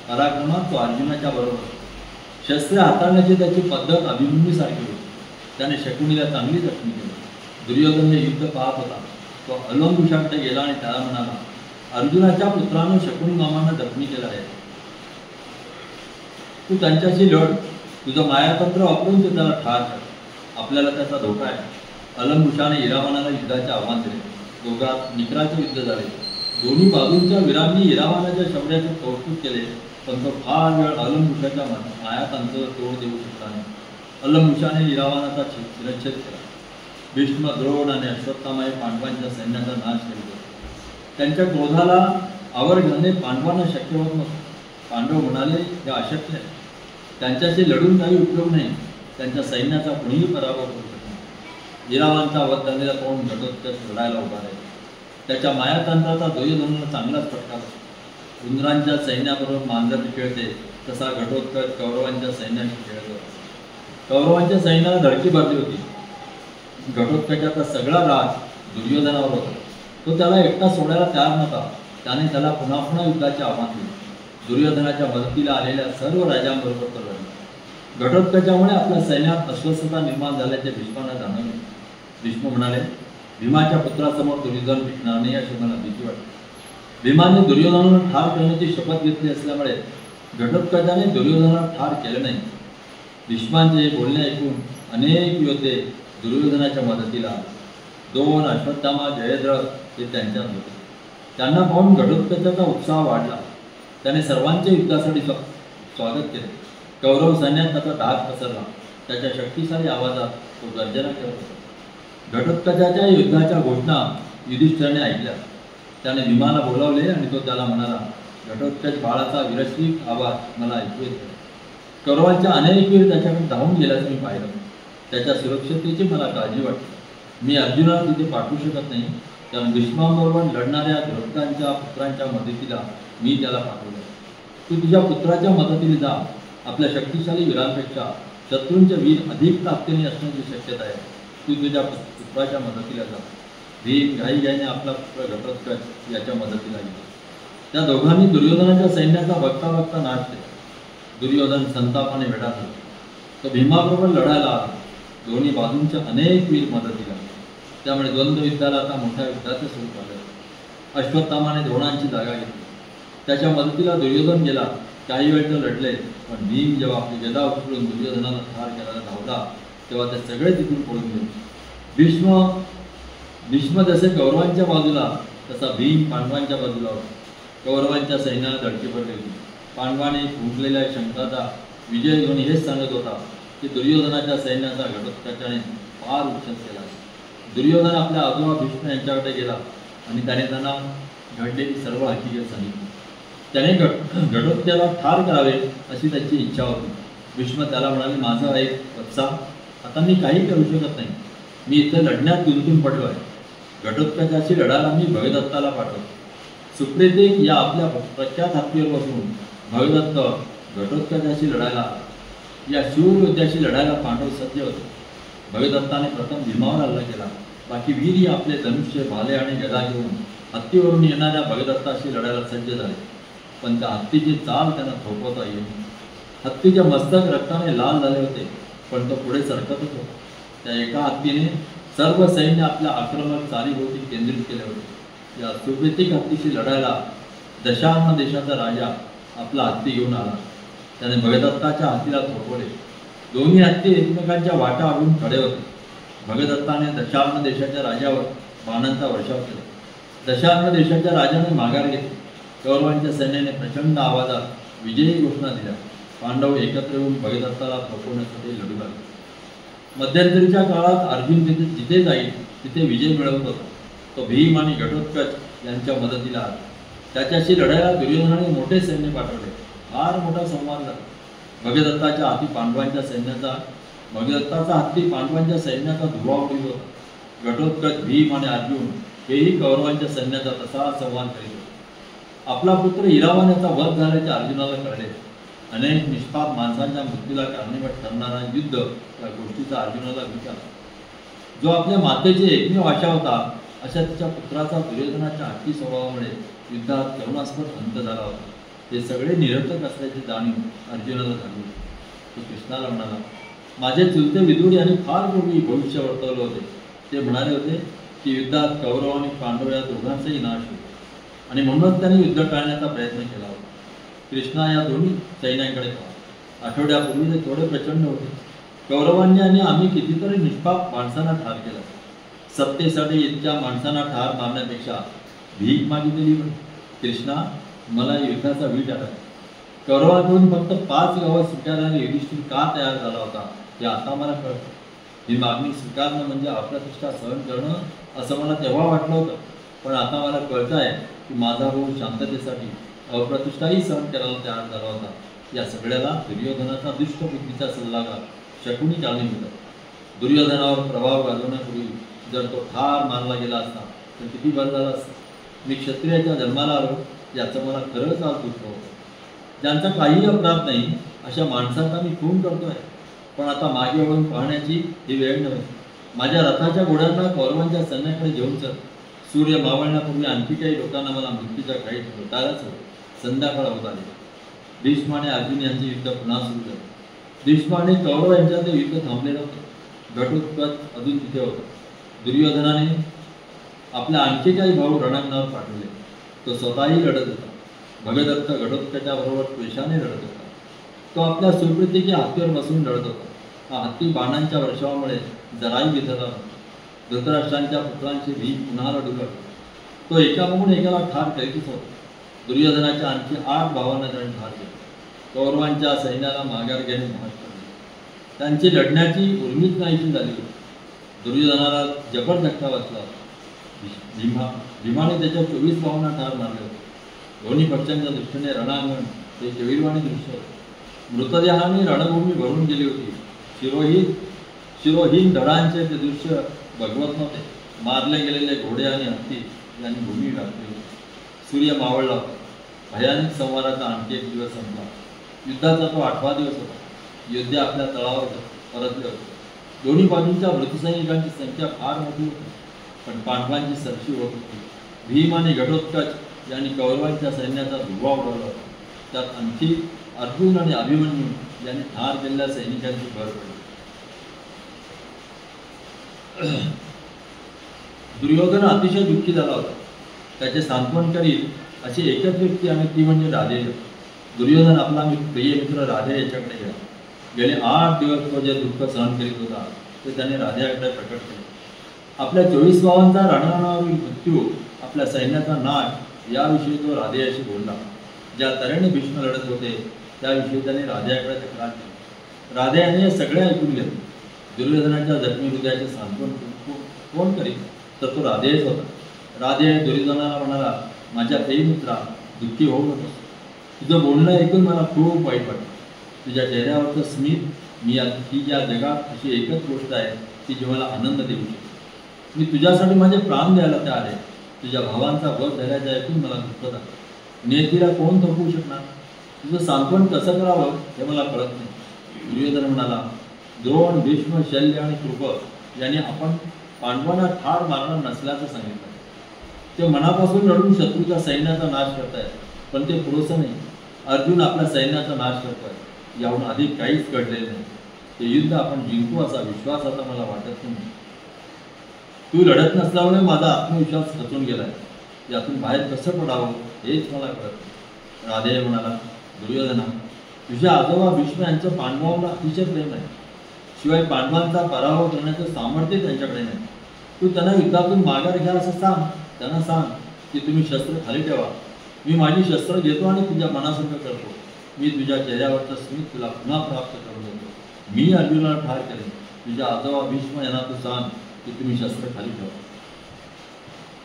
पराक्रमात तो अर्जुनाच्या बरोबर. शस्त्रे हाताळण्याची त्याची पद्धत अभिमन्यूसारखी होती. त्याने शकुनीला चांगली जखमी केली. दुर्योधन हे युद्ध पाहत होता. तो अलंकुशाकडे गेला आणि त्याला म्हणाला, अर्जुनाच्या पुत्रानं शकुनी मामांना जखमी केलं आहे. तू त्यांच्याशी लढ. तुझं मायातंत्र वापरून ते त्याला ठार कर. आपल्याला त्याचा धोका आहे. अलंकुशाने इरावानाला युद्धाचे आव्हान दिले. दोघात निकराचे युद्ध झाले. दोन्ही बाजूंच्या वीरांनी इरावानाच्या शौर्याचे कौतुक केले, पण तो फार वेळ अलंकुशाच्या मायातंत्रावर तोड देऊ शकला नाही. अलंकुशाने इरावानाचा शिरच्छेद केला. भीष्म, द्रोण आणि अश्वत्थामा पांडवांच्या सैन्याचा नाश केला. त्यांच्या क्रोधाला आवर घालणे पांडवांना शक्य होत नव्हतं. पांडव म्हणाले, हे अशक्य आहे. त्यांच्याशी लढून काही उपयोग नाही. त्यांच्या सैन्याचा कुणीही पराभव करू शकत नाही. इरावांचा वध झालेला पाहून घटोत्कच लढायला उभा राहिला. त्याच्या मायातंत्राचा दुर्योधनाला चांगलाच फटका बसला. उंदरांच्या सैन्याबरोबर मांजर खेळते तसा घटोत्कच कौरवांच्या सैन्याशी खेळत होता. कौरवांच्या सैन्याला धडकी भरली होती. घटोत्कचाचा सगळा राज दुर्योधनावर होता. तो त्याला एकटा सोडायला तयार नव्हता. त्याने त्याला पुन्हा पुन्हा युद्धाचे आव्हान दिले. दुर्योधनाच्या मदतीला आलेल्या सर्व राजांबरोबर तो लढला. घटोत्कचामुळे आपल्या सैन्यात अस्वस्थता निर्माण झाल्याचे भीष्मांना जाणवले. भीष्म म्हणाले, भीमाच्या पुत्रासमोर दुर्योधन टिकणार नाही अशी मला भीती वाटते. भीमाने दुर्योधनाला ठार करण्याची शपथ घेतली असल्यामुळे घटोत्कचाने दुर्योधनाला ठार केले नाही. भीष्मांचे बोलणे ऐकून अनेक योद्धे दुर्योधनाच्या मदतीला आले. 2 अश्वत्थामा, जयद्रथ हे त्यांच्यात होते. त्यांना पाहून घटोत्कचाचा उत्साह वाढला. त्याने सर्वांच्या युद्धासाठी स्वागत केले. कौरव सैन्यात त्याचा धाक पसरला. त्याच्या शक्तिशाली आवाजात तो गर्जना करत होता. घटोत्कचाच्या युद्धाच्या घोषणा युधिष्ठिराने ऐकल्या. त्याने भीमाला बोलावले आणि तो त्याला म्हणाला, घटोत्कच बाळाचा विरश्रिक आवाज मला ऐकू येतो. कौरवांच्या अनेक वीर त्याच्याकडे धावून गेल्याचं मी पाहिलं. त्याच्या सुरक्षतेची मला काळजी वाटते. मी अर्जुनाला तिथे पाठवू शकत नाही, कारण भीष्माबरोबर लढणाऱ्या द्रौपदांच्या पुत्रांच्या मदतीला मी त्याला पाठवलं. तू तुझ्या पुत्राच्या मदतीने जा. आपल्या शक्तिशाली वीरांपेक्षा शत्रूंचे वीर अधिक ताकदीने असण्याची शक्यता आहे. तू तुझ्या पुत्राच्या मदतीला जा. भीम घाईघाईने आपला पुत्र घटोत्कच याच्या मदतीला गेला. त्या दोघांनी दुर्योधनाच्या सैन्याचा बघता बघता नाश केला. दुर्योधन संतापाने वेढाला. तो भीमाबरोबर लढायला आला. दोन्ही बाजूंच्या अनेक वीर मदतीला. त्यामुळे द्वंद्व युद्धाला आता मोठ्या युद्धाचे स्वरूप आले. अश्वत्थामाने द्रोणांची जागा घेतली. त्याच्या मदतीला दुर्योधन गेला. काही वेळ तर लढले, पण भीम जेव्हा आपली गदा उचलून दुर्योधनाला ठार करायला धावला तेव्हा ते सगळे तिथून पळून गेले. भीष्म जसे कौरवांच्या बाजूला तसा भीम पांडवांच्या बाजूला होता. कौरवांच्या सैन्याला धडकी पडली होती. पांडवाने फुंकलेल्या शंखाचा विजय घेऊन हेच सांगत होता की दुर्योधनाच्या सैन्याचा घटोत्कचाने फार उच्छेद केला. दुर्योधन आपल्या आजोबा भीष्म यांच्याकडे गेला आणि त्याने त्यांना घडलेली सर्व हकीकत सांगितली. त्याने घटोत्कचाला ठार करावे अशी त्याची इच्छा होती. भीष्म त्याला म्हणाले, माझा एक वत्सा, आता मी काही करू शकत नाही. मी इथे लढण्यात गुंतून पडलो आहे. घटोत्कचाशी लढायला मी भगदत्ताला पाठवतो. सुप्रीतिक या आपल्या प्रख्यात हत्तीवर बसून भगदत्त घटोत्कचाशी लढायला, या शूर योद्ध्याशी लढायला पांडव सज्ज होते. भगदत्ताने प्रथम भीमावर हल्ला केला. बाकी वीरही आपले धनुष्य, भाले आणि गदा घेऊन हत्तीवरून येणाऱ्या भगदत्ताशी लढायला सज्ज झाले. पण त्या हत्तीची चाल त्यांना थोपवता येईल. हत्तीचे मस्तक रक्ताने लाल झाले होते, पण तो पुढे सरकतच होता. त्या एका हत्तीने सर्व सैन्य आपल्या आक्रमक चालीभोवती केंद्रित केले होते. या सुप्रीतिक हत्तीशी लढायला दशार्ण देशाचा राजा आपला हत्ती घेऊन आला. त्याने भगदत्ताच्या हत्तीला थोपवले. दोन्ही हत्ती एकमेकांच्या वाटा आडून खडे होते. भगदत्ताने दशार्ण देशाच्या राजावर बाणांचा वर्षाव केला. दशार्ण देशाच्या राजाने माघार घेतली. कौरवांच्या सैन्याने प्रचंड आवाजात विजयी घोषणा दिल्या. पांडव एकत्र येऊन भगदत्ताला थोपवण्यासाठी लढू लागले. मध्यंतरीच्या काळात अर्जुन जिथे जाईल तिथे विजय मिळवत होता. तो भीम आणि घटोत्कच यांच्या मदतीला आला. त्याच्याशी लढायला दुर्योधनाने मोठे सैन्य पाठवले. फार मोठा संवाद झाला. भगदत्ताचा हत्ती पांडवांच्या सैन्याचा धुवा उडीत होता. घटोत्कच, भीम आणि अर्जुन हेही कौरवांच्या सैन्याचा तसा संवाद करीत होते. आपला पुत्र इरावान याचा वध झाल्याचे अर्जुनाला कळले. अनेक निष्पाप माणसांच्या मृत्यूला कारणीभूत ठरणारा युद्ध या गोष्टीचा अर्जुनाला विचार. जो आपल्या मातेची एकमेव आशा होता, अशा तिच्या पुत्राचा दुर्योधनाच्या हत्ती स्वभावामुळे युद्धात करुणास्पद अंत झाला होता. हे सगळे निरर्थक असल्याची जाणीव अर्जुनाला झाली. तो कृष्णाला म्हणाला, माझे चुलते विदुर यांनी फार पूर्वी भविष्य वर्तवले होते. ते म्हणाले होते की युद्धात कौरव आणि पांडव या दोघांचाही नाश होतो, आणि म्हणूनच त्यांनी युद्ध टाळण्याचा प्रयत्न केला होता. कृष्णा या दोन्ही सैन्यांकडे पाहा. आठवड्यापूर्वी ते थोडे प्रचंड होते. कौरवांनी आणि आम्ही कितीतरी निष्पाप माणसांना ठार केला. सत्तेसाठी इतक्या माणसांना ठार मारण्यापेक्षा भीक मागितलेली पण. कृष्णा, मला युद्धाचा वीट आला. कौरवांकडून फक्त 5 गावं स्वीकारणारे युधिष्ठिर का तयार झाला होता हे आता मला कळतं. ही मागणी स्वीकारणं म्हणजे अप्रतिष्ठा सहन करणं असं मला तेव्हा वाटलं होतं, पण आता मला कळतं आहे की माझा भाऊ शांततेसाठी अप्रतिष्ठाही सहन करायला तयार झाला होता. या सगळ्याला दुर्योधनाचा दुष्ट बुद्धीचा सल्लागार शकुनी कारणीभूत. दुर्योधनावर प्रभाव गाजवण्यापूर्वी जर तो ठार मारला गेला असता तर किती बरं झालं असतं. मी क्षत्रियाच्या जन्माला आलो याचं मला खरंच आज दुःख होतं. ज्यांचा काही अपराध नाही अशा माणसांचा मी खून करतो आहे, पण आता मागे वळून पाहण्याची ही वेळ नव्हे. माझ्या रथाच्या घोड्यांना कौरवांच्या सैन्याकडे घेऊन चल. सूर्य मावळण्यापूर्वी आणखी काही लोकांना मला मृत्यूच्या घाईत होताच हवं. संध्याकाळ होत आली. भीष्म आणि अर्जुन यांचे युद्ध पुन्हा सुरू झाले. भीष्म आणि कौरव यांच्यात युद्ध थांबले नव्हते. घटोत्कच अजून तिथे होता. दुर्योधनाने आपल्या आणखी काही भाऊ रणांगणावर पाठवले. तो स्वतःही लढत होता. भगदत्त घटोत्कच्या बरोबर द्वेषाने लढत होता. तो आपल्या सुप्रीतिच्या हत्तीवर बसून लढत होता. हा हत्ती बाणांच्या वर्षावामुळे जराही बिथरला नव्हता. धृतराष्ट्रांच्या पुत्रांची भीम पुन्हा लढू लागला. तो एकामागून एकाला ठार करीतच होता. दुर्योधनाच्या आणखी 8 भावांना त्याने ठार केले. कौरवांच्या सैन्याला माघार घेणे भाग पडले. त्यांची लढण्याची उर्मीच नाहीशी झाली होती. दुर्योधनाला जबर धक्का बसला. भीमाने त्याच्या 24 भावांना ठार मारले होते. दोन्ही पक्षांच्या दृष्टीने रणांगण हे शैलवाणी दृश्य होते. मृतदेहाने रणभूमी भरून गेली होती. शिरोहीन धडांचे ते दृश्य बघवत नव्हते. मारले गेलेले घोडे आणि हत्ती यांनी भूमी व्यापली होती. सूर्य मावळला होता. भयानक संवाराचा आणखी एक दिवस संपला. युद्धाचा तो 8वा दिवस होता. योद्धे आपल्या तळावर परतले होते. दोन्ही बाजूंच्या मृतसैनिकांची संख्या फार मोठी होती, पण पांडवांची सरशी होत होती. भीम आणि घटोत्कच यांनी कौरवांच्या सैन्याचा धुव्वा उडवला होता. त्यात आणखी अर्जुन आणि अभिमन्यू यांनी ठार केलेल्या सैनिकांची भर पडली. दुर्योधन अतिशय दुःखी झाला होता. त्याचे सांत्वन करील अशी एकच व्यक्ती आणि ती म्हणजे राधेय. दुर्योधन आपला प्रिय मित्र राधे याच्याकडे गेला. गेले 8 दिवस तो जे दुःख सहन करीत होता ते त्याने राधेकडे प्रकट केले. आपल्या 24 भावांचा रणांगणावरील मृत्यू, आपल्या सैन्याचा नाश याविषयी तो राधेयाशी बोलला. ज्या तऱ्हेने भीष्म लढत होते त्याविषयी त्याने राधेकडे तक्रार केली. राधेयाने हे सगळे ऐकून घेतले. दुर्योधनाच्या जखमी हृदयाचे सांत्वन कोण करीत तर तो राधेच होता. राधे दुर्योधनाला म्हणाला, माझ्या प्रिय मित्रा, दुःखी होऊ नकोस. तुझं बोलणं ऐकून मला खूप वाईट वाटतं. तुझ्या चेहऱ्यावरचं स्मित ही या जगात अशी एकच गोष्ट आहे की जी मला आनंद देऊ शकते. मी तुझ्यासाठी माझे प्राण द्यायला तयार आहे. तुझ्या भावांचा वध झाल्याचं ऐकून मला दुःख झालं. नियतीला कोण थोपवू शकणार? तुझं सांत्वन कसं करावं हे मला कळत नाही. दुर्योधन म्हणाला, द्रोण, भीष्म, शल्य आणि कृप यांनी आपण पांडवांना ठार मारणार नसल्याचं सांगितलं. ते मनापासून लढून शत्रूच्या सैन्याचा नाश करतायत, पण ते पुरेसं नाही. अर्जुन आपल्या सैन्याचा नाश करतोय. याहून अधिक काहीच घडलेलं नाही. ते युद्ध आपण जिंकू असा विश्वास आता मला वाटत नाही. तू लढत नसल्यामुळे माझा आत्मविश्वास खचून गेलाय. यातून बाहेर कसं पडावं हेच मला कळत. राधेय म्हणाला, दुर्योधना, तुझ्या आजोबा भीष्म यांचं पांडवांना अतिशय प्रेम आहे. शिवाय पांडवांचा पराभव करण्याचं सामर्थ्य त्यांच्याकडे नाही. तू त्यांना युद्धातून माघार घ्या असं सांग. त्यांना सांग की तुम्ही शस्त्र खाली ठेवा. मी माझी शस्त्र घेतो आणि तुझ्या मनासारखं करतो. मी तुझ्या चेहऱ्यावरचं स्मित तुला पुन्हा प्राप्त करून देतो. मी अर्जुनाला ठार करेन. तुझ्या आजोबा भीष्म यांना तू सांग की तुम्ही शस्त्र खाली ठेवा.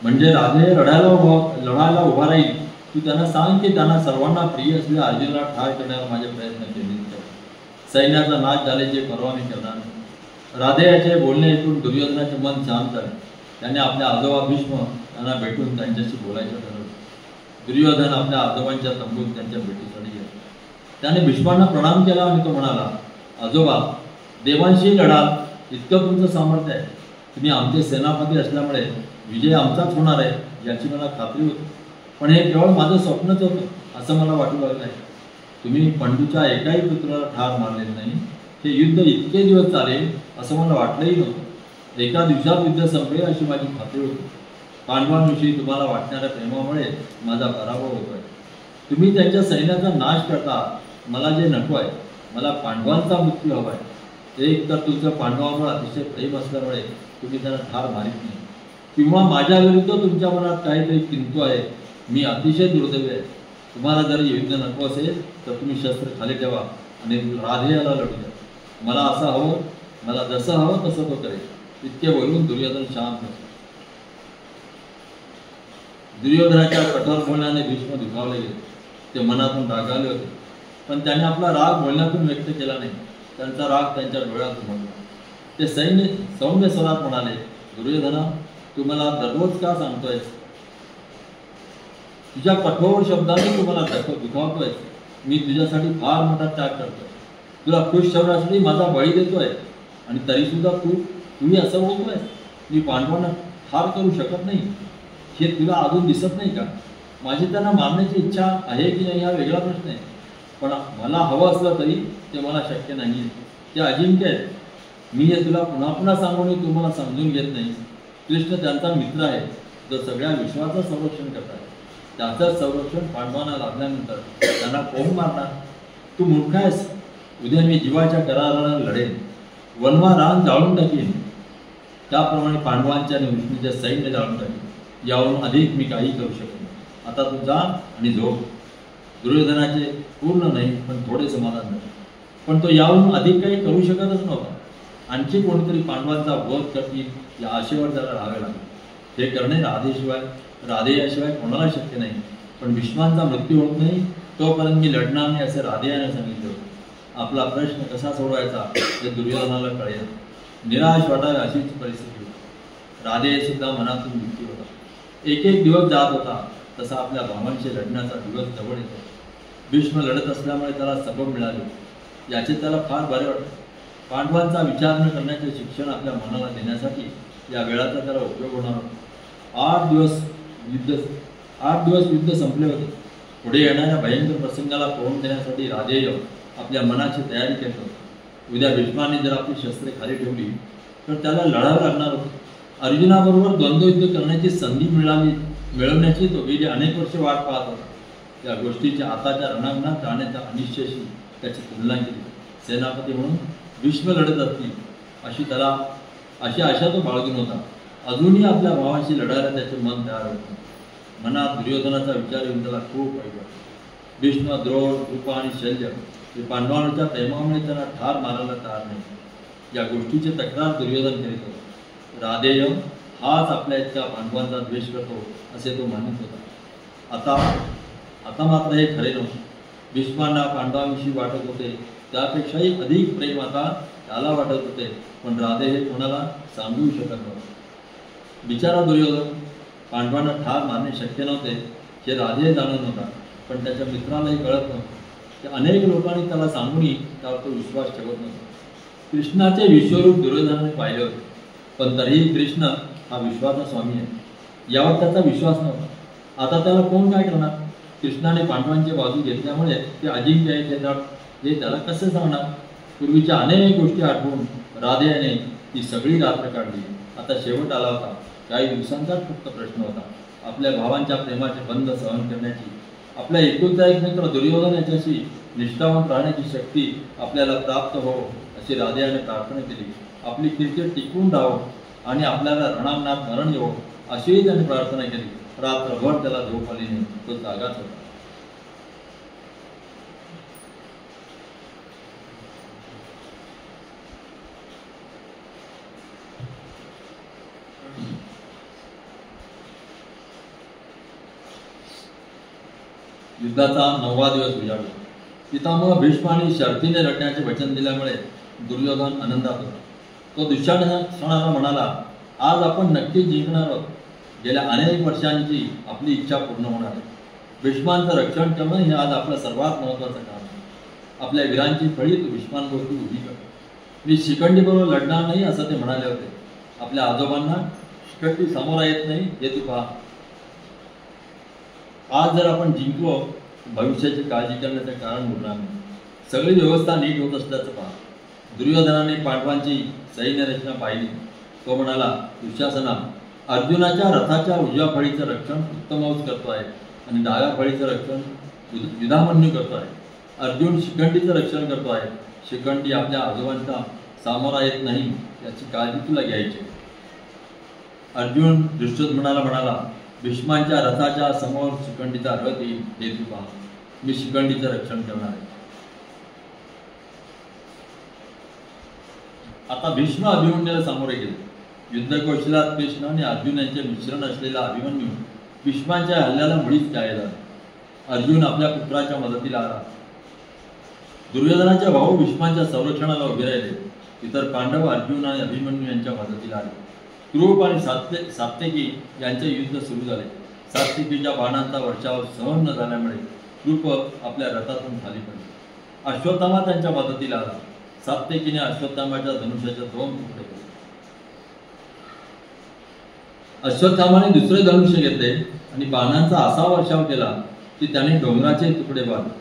म्हणजे राधे लढायला उभा राहील. तू त्यांना सांग की त्यांना सर्वांना प्रिय असलेल्या अर्जुनाला ठार करण्यावर माझे प्रयत्न केले. सैन्याचा नाश झाल्याची परवा मी करणार नाही. राधेयाचे बोलणे ऐकून दुर्योधनाचे मन शांत झाले. त्याने आपल्या आजोबा भीष्म यांना भेटून त्यांच्याशी बोलायचं ठरवलं. दुर्योधन आपल्या आजोबांच्या तंबूत त्यांच्या भेटीसाठी गेला. त्याने भीष्मांना प्रणाम केला आणि तो म्हणाला, आजोबा, देवांशी लढाल इतकं तुमचं सामर्थ्य आहे. तुम्ही आमचे सेनापती असल्यामुळे विजय आमचाच होणार आहे याची मला खात्री होती. पण हे केवळ माझं स्वप्नच होतं असं मला वाटू लागलं आहे. तुम्ही पंडूच्या एकाही पुत्राला ठार मारलेलं नाही. हे युद्ध इतके दिवस चालेल असं मला वाटलंही नव्हतं. एका दिवसात युद्ध संपेल अशी माझी खात्री होती. पांडवांविषयी तुम्हाला वाटणाऱ्या प्रेमामुळे माझा पराभव होतोय. तुम्ही त्यांच्या सैन्याचा नाश करता. मला जे नको आहे, मला पांडवांचा मृत्यू हवा आहे. एक तर तुमचं पांडवांवर अतिशय प्रेम असल्यामुळे तुम्ही त्यांना ठार मारित नाही, किंवा माझ्या विरुद्ध तुमच्या मनात काहीतरी किंतु आहे. मी अतिशय दुर्दैवी आहे. तुम्हाला जर युद्ध नको असेल तर तुम्ही शस्त्र खाली ठेवा आणि राधेयाला लढू द्या. मला असं हवं, मला जसं हवं तसं तो करेल. इतके बोलून दुर्योधन शांत होता. दुर्योधनाच्या कठोर बोलण्याने भीष्म दुखावले गेले. ते मनातून रागावले होते, पण त्याने आपला राग बोलण्यातून व्यक्त केला नाही. त्यांचा राग त्यांच्या डोळ्यात उमटला. ते सौम्य स्वरात म्हणाले, दुर्योधना, तू मला दररोज का सांगतोयस? तुझ्या कठोर शब्दाने तू मला दुखावतोयस. मी तुझ्यासाठी फार मोठा त्याग करतोय. तुला खुश ठेवण्यासाठी माझा बळी देतोय आणि तरीसुद्धा तुम्ही असं बोलतोय. मी पांडवांना ठार करू शकत नाही हे तुला अजून दिसत नाही का? माझी त्यांना मारण्याची इच्छा आहे की नाही हा वेगळा प्रश्न आहे, पण मला हवं असलं तरी ते मला शक्य नाही. ते अजिंक्य आहे. मी हे तुला पुन्हा पुन्हा सांगून तू मला समजून घेत नाही. कृष्ण त्यांचा मित्र आहे जो सगळ्या विश्वाचं संरक्षण करतात. त्याचंच संरक्षण पांडवांना लाभल्यानंतर त्यांना कोण मारणार? तू मूर्ख आहेस. उद्या मी जीवाच्या कराराला लढेन. वनवा रान जाळून टाकीन. त्याप्रमाणे पांडवांच्या आणि विष्णूचे सैन्य जाळून टाकीन. यावरून अधिक मी काही करू शकत नाही. आता तू जा आणि झोप. दुर्योधनाचे पूर्ण नाही पण थोडे समाधान झाले. पण तो यावरून अधिक काही करू शकतच नव्हता. आणखी कोणीतरी पांडवांचा वध करतील या आशेवर त्याला राहावे लागले. हे करणे राधे याशिवाय कोणाला शक्य नाही. पण भीष्मांचा मृत्यू होत नाही तोपर्यंत मी लढणार नाही असे राधेयाने सांगितले होते. आपला प्रश्न कसा सोडवायचा हे दुर्योधनाला कळेल. निराश वाटावी अशीच परिस्थिती होती. राधेय सुद्धा मनातून भीती होता. एक एक दिवस जात होता तसा आपल्या भावांशी लढण्याचा दिवस जवळ येतो. भीष्म लढत असल्यामुळे त्याला सबब मिळाले याचे त्याला फार बरे वाटते. पांडवांचा विचार न करण्याचे शिक्षण आपल्या मनाला देण्यासाठी या वेळाचा त्याला उपयोग होणार होता. 8 दिवस युद्ध संपले होते. पुढे येणाऱ्या भयंकर प्रसंगाला तोंड देण्यासाठी राधेय आपल्या मनाची तयारी करत होते. उद्या भीष्माने जर आपली शस्त्रे खाली ठेवली तर त्याला लढावं लागणार होते. अर्जुनाबरोबर द्वंद्वयुद्ध करण्याची संधी मिळवण्याची तो गेली अनेक वर्षे वाट पाहत होता. या गोष्टीच्या आताच्या रणांगणात जाण्याच्या अनिश्चयाशी त्याची तुलना केली. सेनापती म्हणून भीष्म लढत असतील अशी आशा तो बाळगून होता. अजूनही आपल्या भावाशी लढायला त्याचे मन तयार होते. मनात दुर्योधनाचा विचार येऊन त्याला खूप वाईट वाटले. भीष्म, द्रोण, कृपा आणि शल्य हे पांडवांच्या प्रेमामुळे त्यांना ठार मारायला तयार नाही. या गोष्टीची तक्रार दुर्योधन करीत होता. राधेय हाच आपल्या इतका पांडवांचा द्वेष करतो असे तो मानित होता. आता मात्र हे खरे नव्हते. भीष्मांना पांडवांविषयी वाटत होते त्यापेक्षाही अधिक प्रेम आता त्याला वाटत होते. पण राधे हे कोणाला सांगू शकत नव्हते. बिचारा दुर्योधन. पांडवांना ठार मारणे शक्य नव्हते हे राधे जाणून होता. पण त्याच्या मित्रालाही कळत नव्हतं. की अनेक लोकांनी त्याला सांगूनही त्यावर तो विश्वास ठेवत नव्हता. कृष्णाचे विश्वरूप दुर्योधनाने पाहिले होते. पण तरीही कृष्ण हा विश्वाचा स्वामी आहे यावर त्याचा विश्वास नव्हता. आता त्याला कोण काय करणार. कृष्णाने पांडवांची बाजू घेतल्यामुळे ते अजिंक्य आहेत हे त्याला कसे सांगणार. पूर्वीच्या अनेक गोष्टी आठवून राधेयाने ती सगळी रात्र काढली. आता शेवट आला होता. काही दिवसांचाच फक्त प्रश्न होता. आपल्या भावांच्या प्रेमाचे बंध सहन करण्याची, आपल्या एकुलता एक मित्र दुर्योधन याच्याशी निष्ठावंत राहण्याची शक्ती आपल्याला प्राप्त हो अशी राधेयाने प्रार्थना केली. आपली कीर्ती टिकून राहो आणि आपल्याला रणांगणात मरण येवो अशीही त्याने प्रार्थना केली. रात्रभर त्याला झोप आली नाही. तो जागाच होता. युद्धाचा 9वा दिवस उजाडला. पितामह भीष्माने शर्तीने लढण्याचे वचन दिल्यामुळे दुर्योधन आनंदात होता. तो दुःशासनाला म्हणाला, आज आपण नक्कीच जिंकणार आहोत. गेल्या अनेक वर्षांची आपली इच्छा पूर्ण होणार आहे. भीष्मांचं रक्षण करणं हे आज आपलं सर्वात महत्त्वाचं काम आहे. आपल्या वीरांची फळी तू भीष्मांभोवती उभी कर. मी शिखंडीबरोबर लढणार नाही असं ते म्हणाले होते. आपल्या आजोबांना शिखंडी सामोरा येत नाही हे तू पहा. आज जर आपण जिंकलो भविष्याची काळजी करण्याचं कारण उरणार नाही. सगळी व्यवस्था नीट होत असल्याचं पहा. दुर्योधनाने पांडवांची सैन्य रचना पाहिली. तो म्हणाला, दुःशासना, अर्जुनाच्या रथाच्या उजव्या फळीचं रक्षण उत्तमौज करतो आहे आणि डाव्या फळीचं रक्षण युधामन्यू करतो आहे. अर्जुन शिखंडीचं रक्षण करतो आहे. शिखंडी आपल्या आजोबांचा सामोरा येत नाही याची काळजी तुला घ्यायची. अर्जुन दुष्योधनाला म्हणाला, भीष्मांच्या रथाच्या समोर शिखंडीचा रथ येईल हे तू पहा. मी शिखंडीचं रक्षण करणार आहे. आता भीष्म अभिमन्यूला सामोरे गेले. युद्धकौशल्यात कृष्ण आणि अर्जुन यांचे मिश्रण असलेला अभिमन्यू भीष्मांच्या हल्ल्याला मुळीच टाळला. अर्जुन आपल्या पुत्राच्या मदतीला आला. दुर्योधनाचे भाऊ भीष्मांच्या संरक्षणाला उभे राहिले. इतर पांडव अर्जुन आणि अभिमन्यू यांच्या मदतीला आले. कृप आणि सात्यकी यांचे युद्ध सुरू झाले. सात्यकीच्या बाणांचा वर्षाव सहन न झाल्यामुळे कृप आपल्या रथातून खाली पडले. अश्वत्थामा त्यांच्या मदतीला आला. सात्यकीने अश्वत्थामाच्या धनुष्याचे 2 तुकडे केले. अश्वत्थामाने दुसरे धनुष्य घेतले आणि बाणांचा असा वर्षाव केला की त्याने डोंगराचे तुकडे बांधले.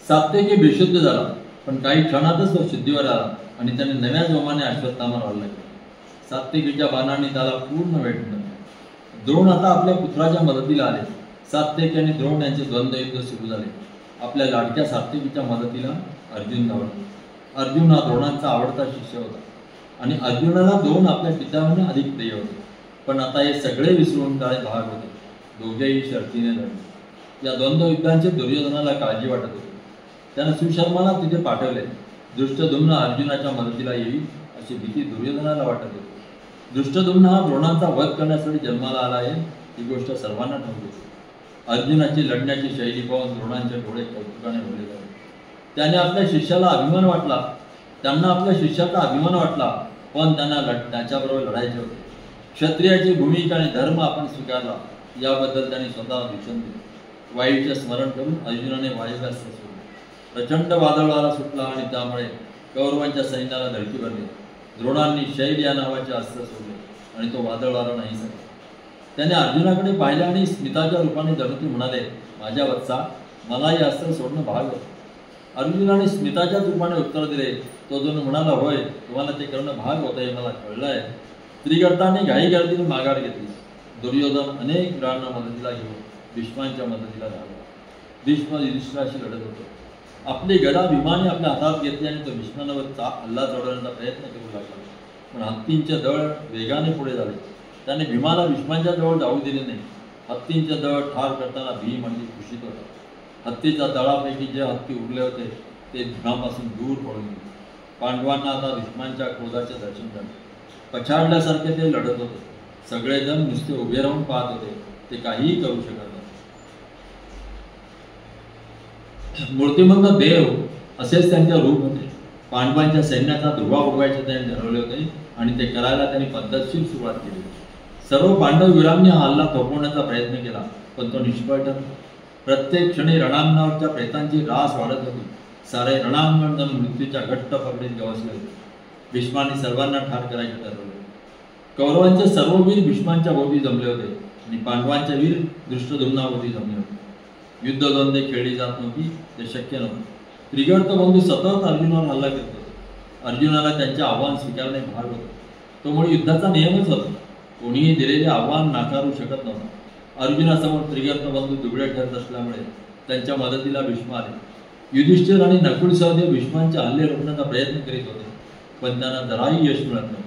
सात्यकी बेशुद्ध झाला. पण काही क्षणातच तो शुद्धीवर आला आणि त्याने नव्या जोमाने अश्वत्थामावर हल्ला केला. सात्यकीच्या बाणांनी त्याला पूर्ण वेढलं. द्रोण आता आपल्या पुत्राच्या मदतीला आले. सात्यकी आणि द्रोण यांचे द्वंद्वयुद्ध सुरू झाले. आपल्या लाडक्या सात्यकीच्या मदतीला अर्जुन धावला. अर्जुन हा द्रोणांचा आवडता शिष्य होता आणि अर्जुनाला द्रोण आपल्या पित्याहून अधिक प्रिय होते. पण आता हे सगळे विसरून काय भाग होते. दोघेही शर्तीने लढले. या द्वंद्व युद्धांची दुर्योधनाला काळजी वाटत होती. त्यानं सुशर्माला तिथे पाठवले. दृष्टद्युम्न अर्जुनाच्या मदतीला येईल अशी भीती दुर्योधनाला वाटत होती. दृष्टद्युम्न हा द्रोणांचा वध करण्यासाठी जन्माला आला आहे ही गोष्ट सर्वांना ठाऊक होती. अर्जुनाची लढण्याची शैली पाहून द्रोणांचे डोळे कौतुकाने भरले गेले. त्याने आपल्या शिष्याला अभिमान वाटला. त्यांना आपल्या शिष्याचा अभिमान वाटला, पण त्यांना त्याच्याबरोबर लढायचे होते. क्षत्रियाची भूमिका आणि धर्म आपण स्वीकारला याबद्दल त्यांनी स्वतः भीषण दिले. वायूचे स्मरण करून अर्जुनाने वायुव्यास्त्र सोडले. प्रचंड वादळ वारा सुटला आणि त्यामुळे कौरवांच्या सैन्याला धडकी भरली. द्रोणांनी शैल या नावाचे अस्त्र सोडले आणि तो वादळ वारा नाही झाला. त्याने अर्जुनाकडे पाहिले आणि स्मिताच्या रूपाने धनुती म्हणाले, माझ्या वत्सा, मला हे अस्त्र सोडणं भाग होतं. अर्जुनाने स्मिताच्या रूपाने उत्तर दिले. तो जण म्हणाला, होय, तुम्हाला ते करणं भाग होतं हे मला कळलं आहे. त्रिगर्ताने घाई गर्दीने माघार घेतली. दुर्योधन अनेक वीरांना मदतीला घेऊन भीष्मांच्या मदतीला धावला. भीष्म युधिष्ठिराशी लढत होते. आपली गदा भीमाने आपल्या हातात घेतली आणि तो भीष्मांवर हल्ला चढवण्याचा प्रयत्न करू लागला. पण हत्तींचे दळ वेगाने पुढे झाले. त्याने भीमाला भीष्मांच्या जवळ जाऊ दिले नाही. हत्तींचे दळ ठार करताना भीम आणि खुशीत होता. हत्तीच्या दळापैकी जे हत्ती उरले होते ते भीमापासून दूर पळून गेले. पांडवांना आता भीष्मांच्या क्रोधाचे दर्शन झाले. पछाडल्यासारखे ते लढत होते. सगळेजण नुसते उभे राहून पाहत होते. ते काहीही करू शकत नाही. मूर्तिमंत देव असेच त्यांचे रूप होते. पांडवांच्या सैन्याचा धुवा उडवायचे त्यांनी ठरवले होते आणि ते करायला त्यांनी पद्धतशीर सुरुवात केली. सर्व पांडव वीरांनी हा हल्ला थोपवण्याचा प्रयत्न केला, पण तो निष्फळ ठरला. प्रत्येक क्षणी रणांगणावरच्या प्रेतांची रास वाढत होती. सारे रणांगण जण मृत्यूच्या घट्ट पकडीत गवसले होते. भीष्मांनी सर्वांना ठार करायचे ठरवले. कौरवांचे सर्व वीर भीष्मांच्या भोवती जमले होते आणि पांडवांचे वीर दृष्टद्युम्नाभोवती जमले होते. युद्धद्वंद्वे खेळली जात नव्हती, ते शक्य नव्हते. त्रिगर्त बंधू सतत अर्जुनावर हल्ला करत होते. अर्जुनाला त्यांचे आव्हान स्वीकारणे भाग होते. तो मुळे युद्धाचा नियमच होता. कोणीही दिलेले आव्हान नाकारू शकत नव्हता. अर्जुनासमोर त्रिगर्त बंधू दुबळे ठरत असल्यामुळे त्यांच्या मदतीला भीष्म आले. युधिष्ठिर आणि नकुल सहदेव भीष्मांचे हल्ले रोखण्याचा प्रयत्न करीत होते, पण त्यांना जराही यश मिळत नव्हते.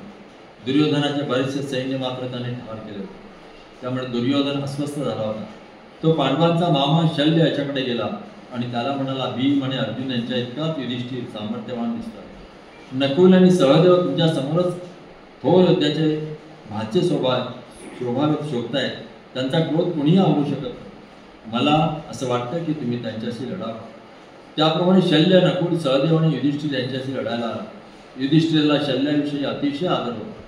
दुर्योधनाचे बरेचसे सैन्य मात्र त्याने ठार केले होते. त्यामुळे दुर्योधन अस्वस्थ झाला होता. तो पांडवांचा मामा शल्य याच्याकडे गेला आणि त्याला म्हणाला, भीम आणि अर्जुन यांच्या इतकाच युधिष्ठिर सामर्थ्यवान दिसतात. नकुल आणि सहदेव तुमच्या समोरच थोर योद्ध्याचे भाचे शोभावेत शोधतायत. त्यांचा क्रोध कोणीही आवरू शकत नाही. मला असं वाटतं की तुम्ही त्यांच्याशी लढावं. त्याप्रमाणे शल्य, नकुल, सहदेव आणि युधिष्ठिर यांच्याशी लढायला आला. युधिष्ठिरला शल्याविषयी अतिशय आदर होता.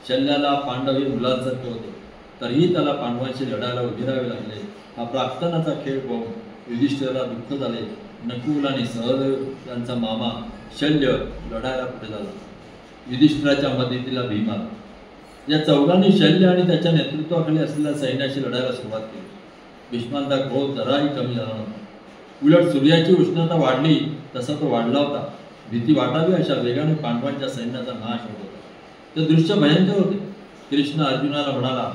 शल्याला पांडव हे मुलांसारखे होते, तरीही त्याला पांडवांशी लढायला उभे राहावे लागले. हा प्राक्तनाचा खेळ पाहून युधिष्ठिराला दुःख झाले. नकुल आणि सहदेव यांचा मामा शल्य लढायला पुढे झाला. युधिष्ठिराच्या मदतीला भीम आला. या चौघांनी शल्य आणि त्याच्या नेतृत्वाखाली असलेल्या सैन्याशी लढायला सुरुवात केली. भीष्मांचा क्रोध जराही कमी झाला नव्हता. उलट सूर्याची उष्णता वाढली तसा तो वाढला होता. भीती वाटावी अशा वेगाने पांडवांच्या सैन्याचा नाश होत होता. ते दृश्य भयंकर होते. कृष्ण अर्जुनाला म्हणाला,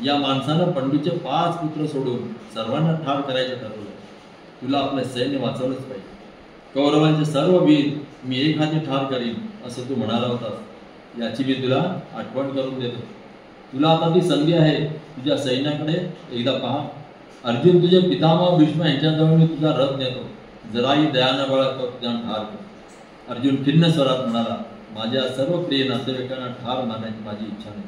या माणसानं पंडूचे 5 पुत्र सोडून सर्वांना ठार करायचे ठरवले. तुला आपले सैन्य वाचवलंच पाहिजे. कौरवांचे सर्व वीर मी एक हाती ठार करीन असं तू म्हणाला होतास. याची मी तुला आठवण करून देतो. तुला आता ती संधी आहे. तुझ्या सैन्याकडे एकदा पहा. अर्जुन तुझे पितामह भीष्म यांच्याजवळ मी तुझा रथ नेतो. जराही दयानं बाळगतो तुझ्या ठार कर. अर्जुन खिन्न स्वरात म्हणाला, माझ्या सर्व प्रिय नातेवाईकांना ठार मारण्याची माझी इच्छा नाही.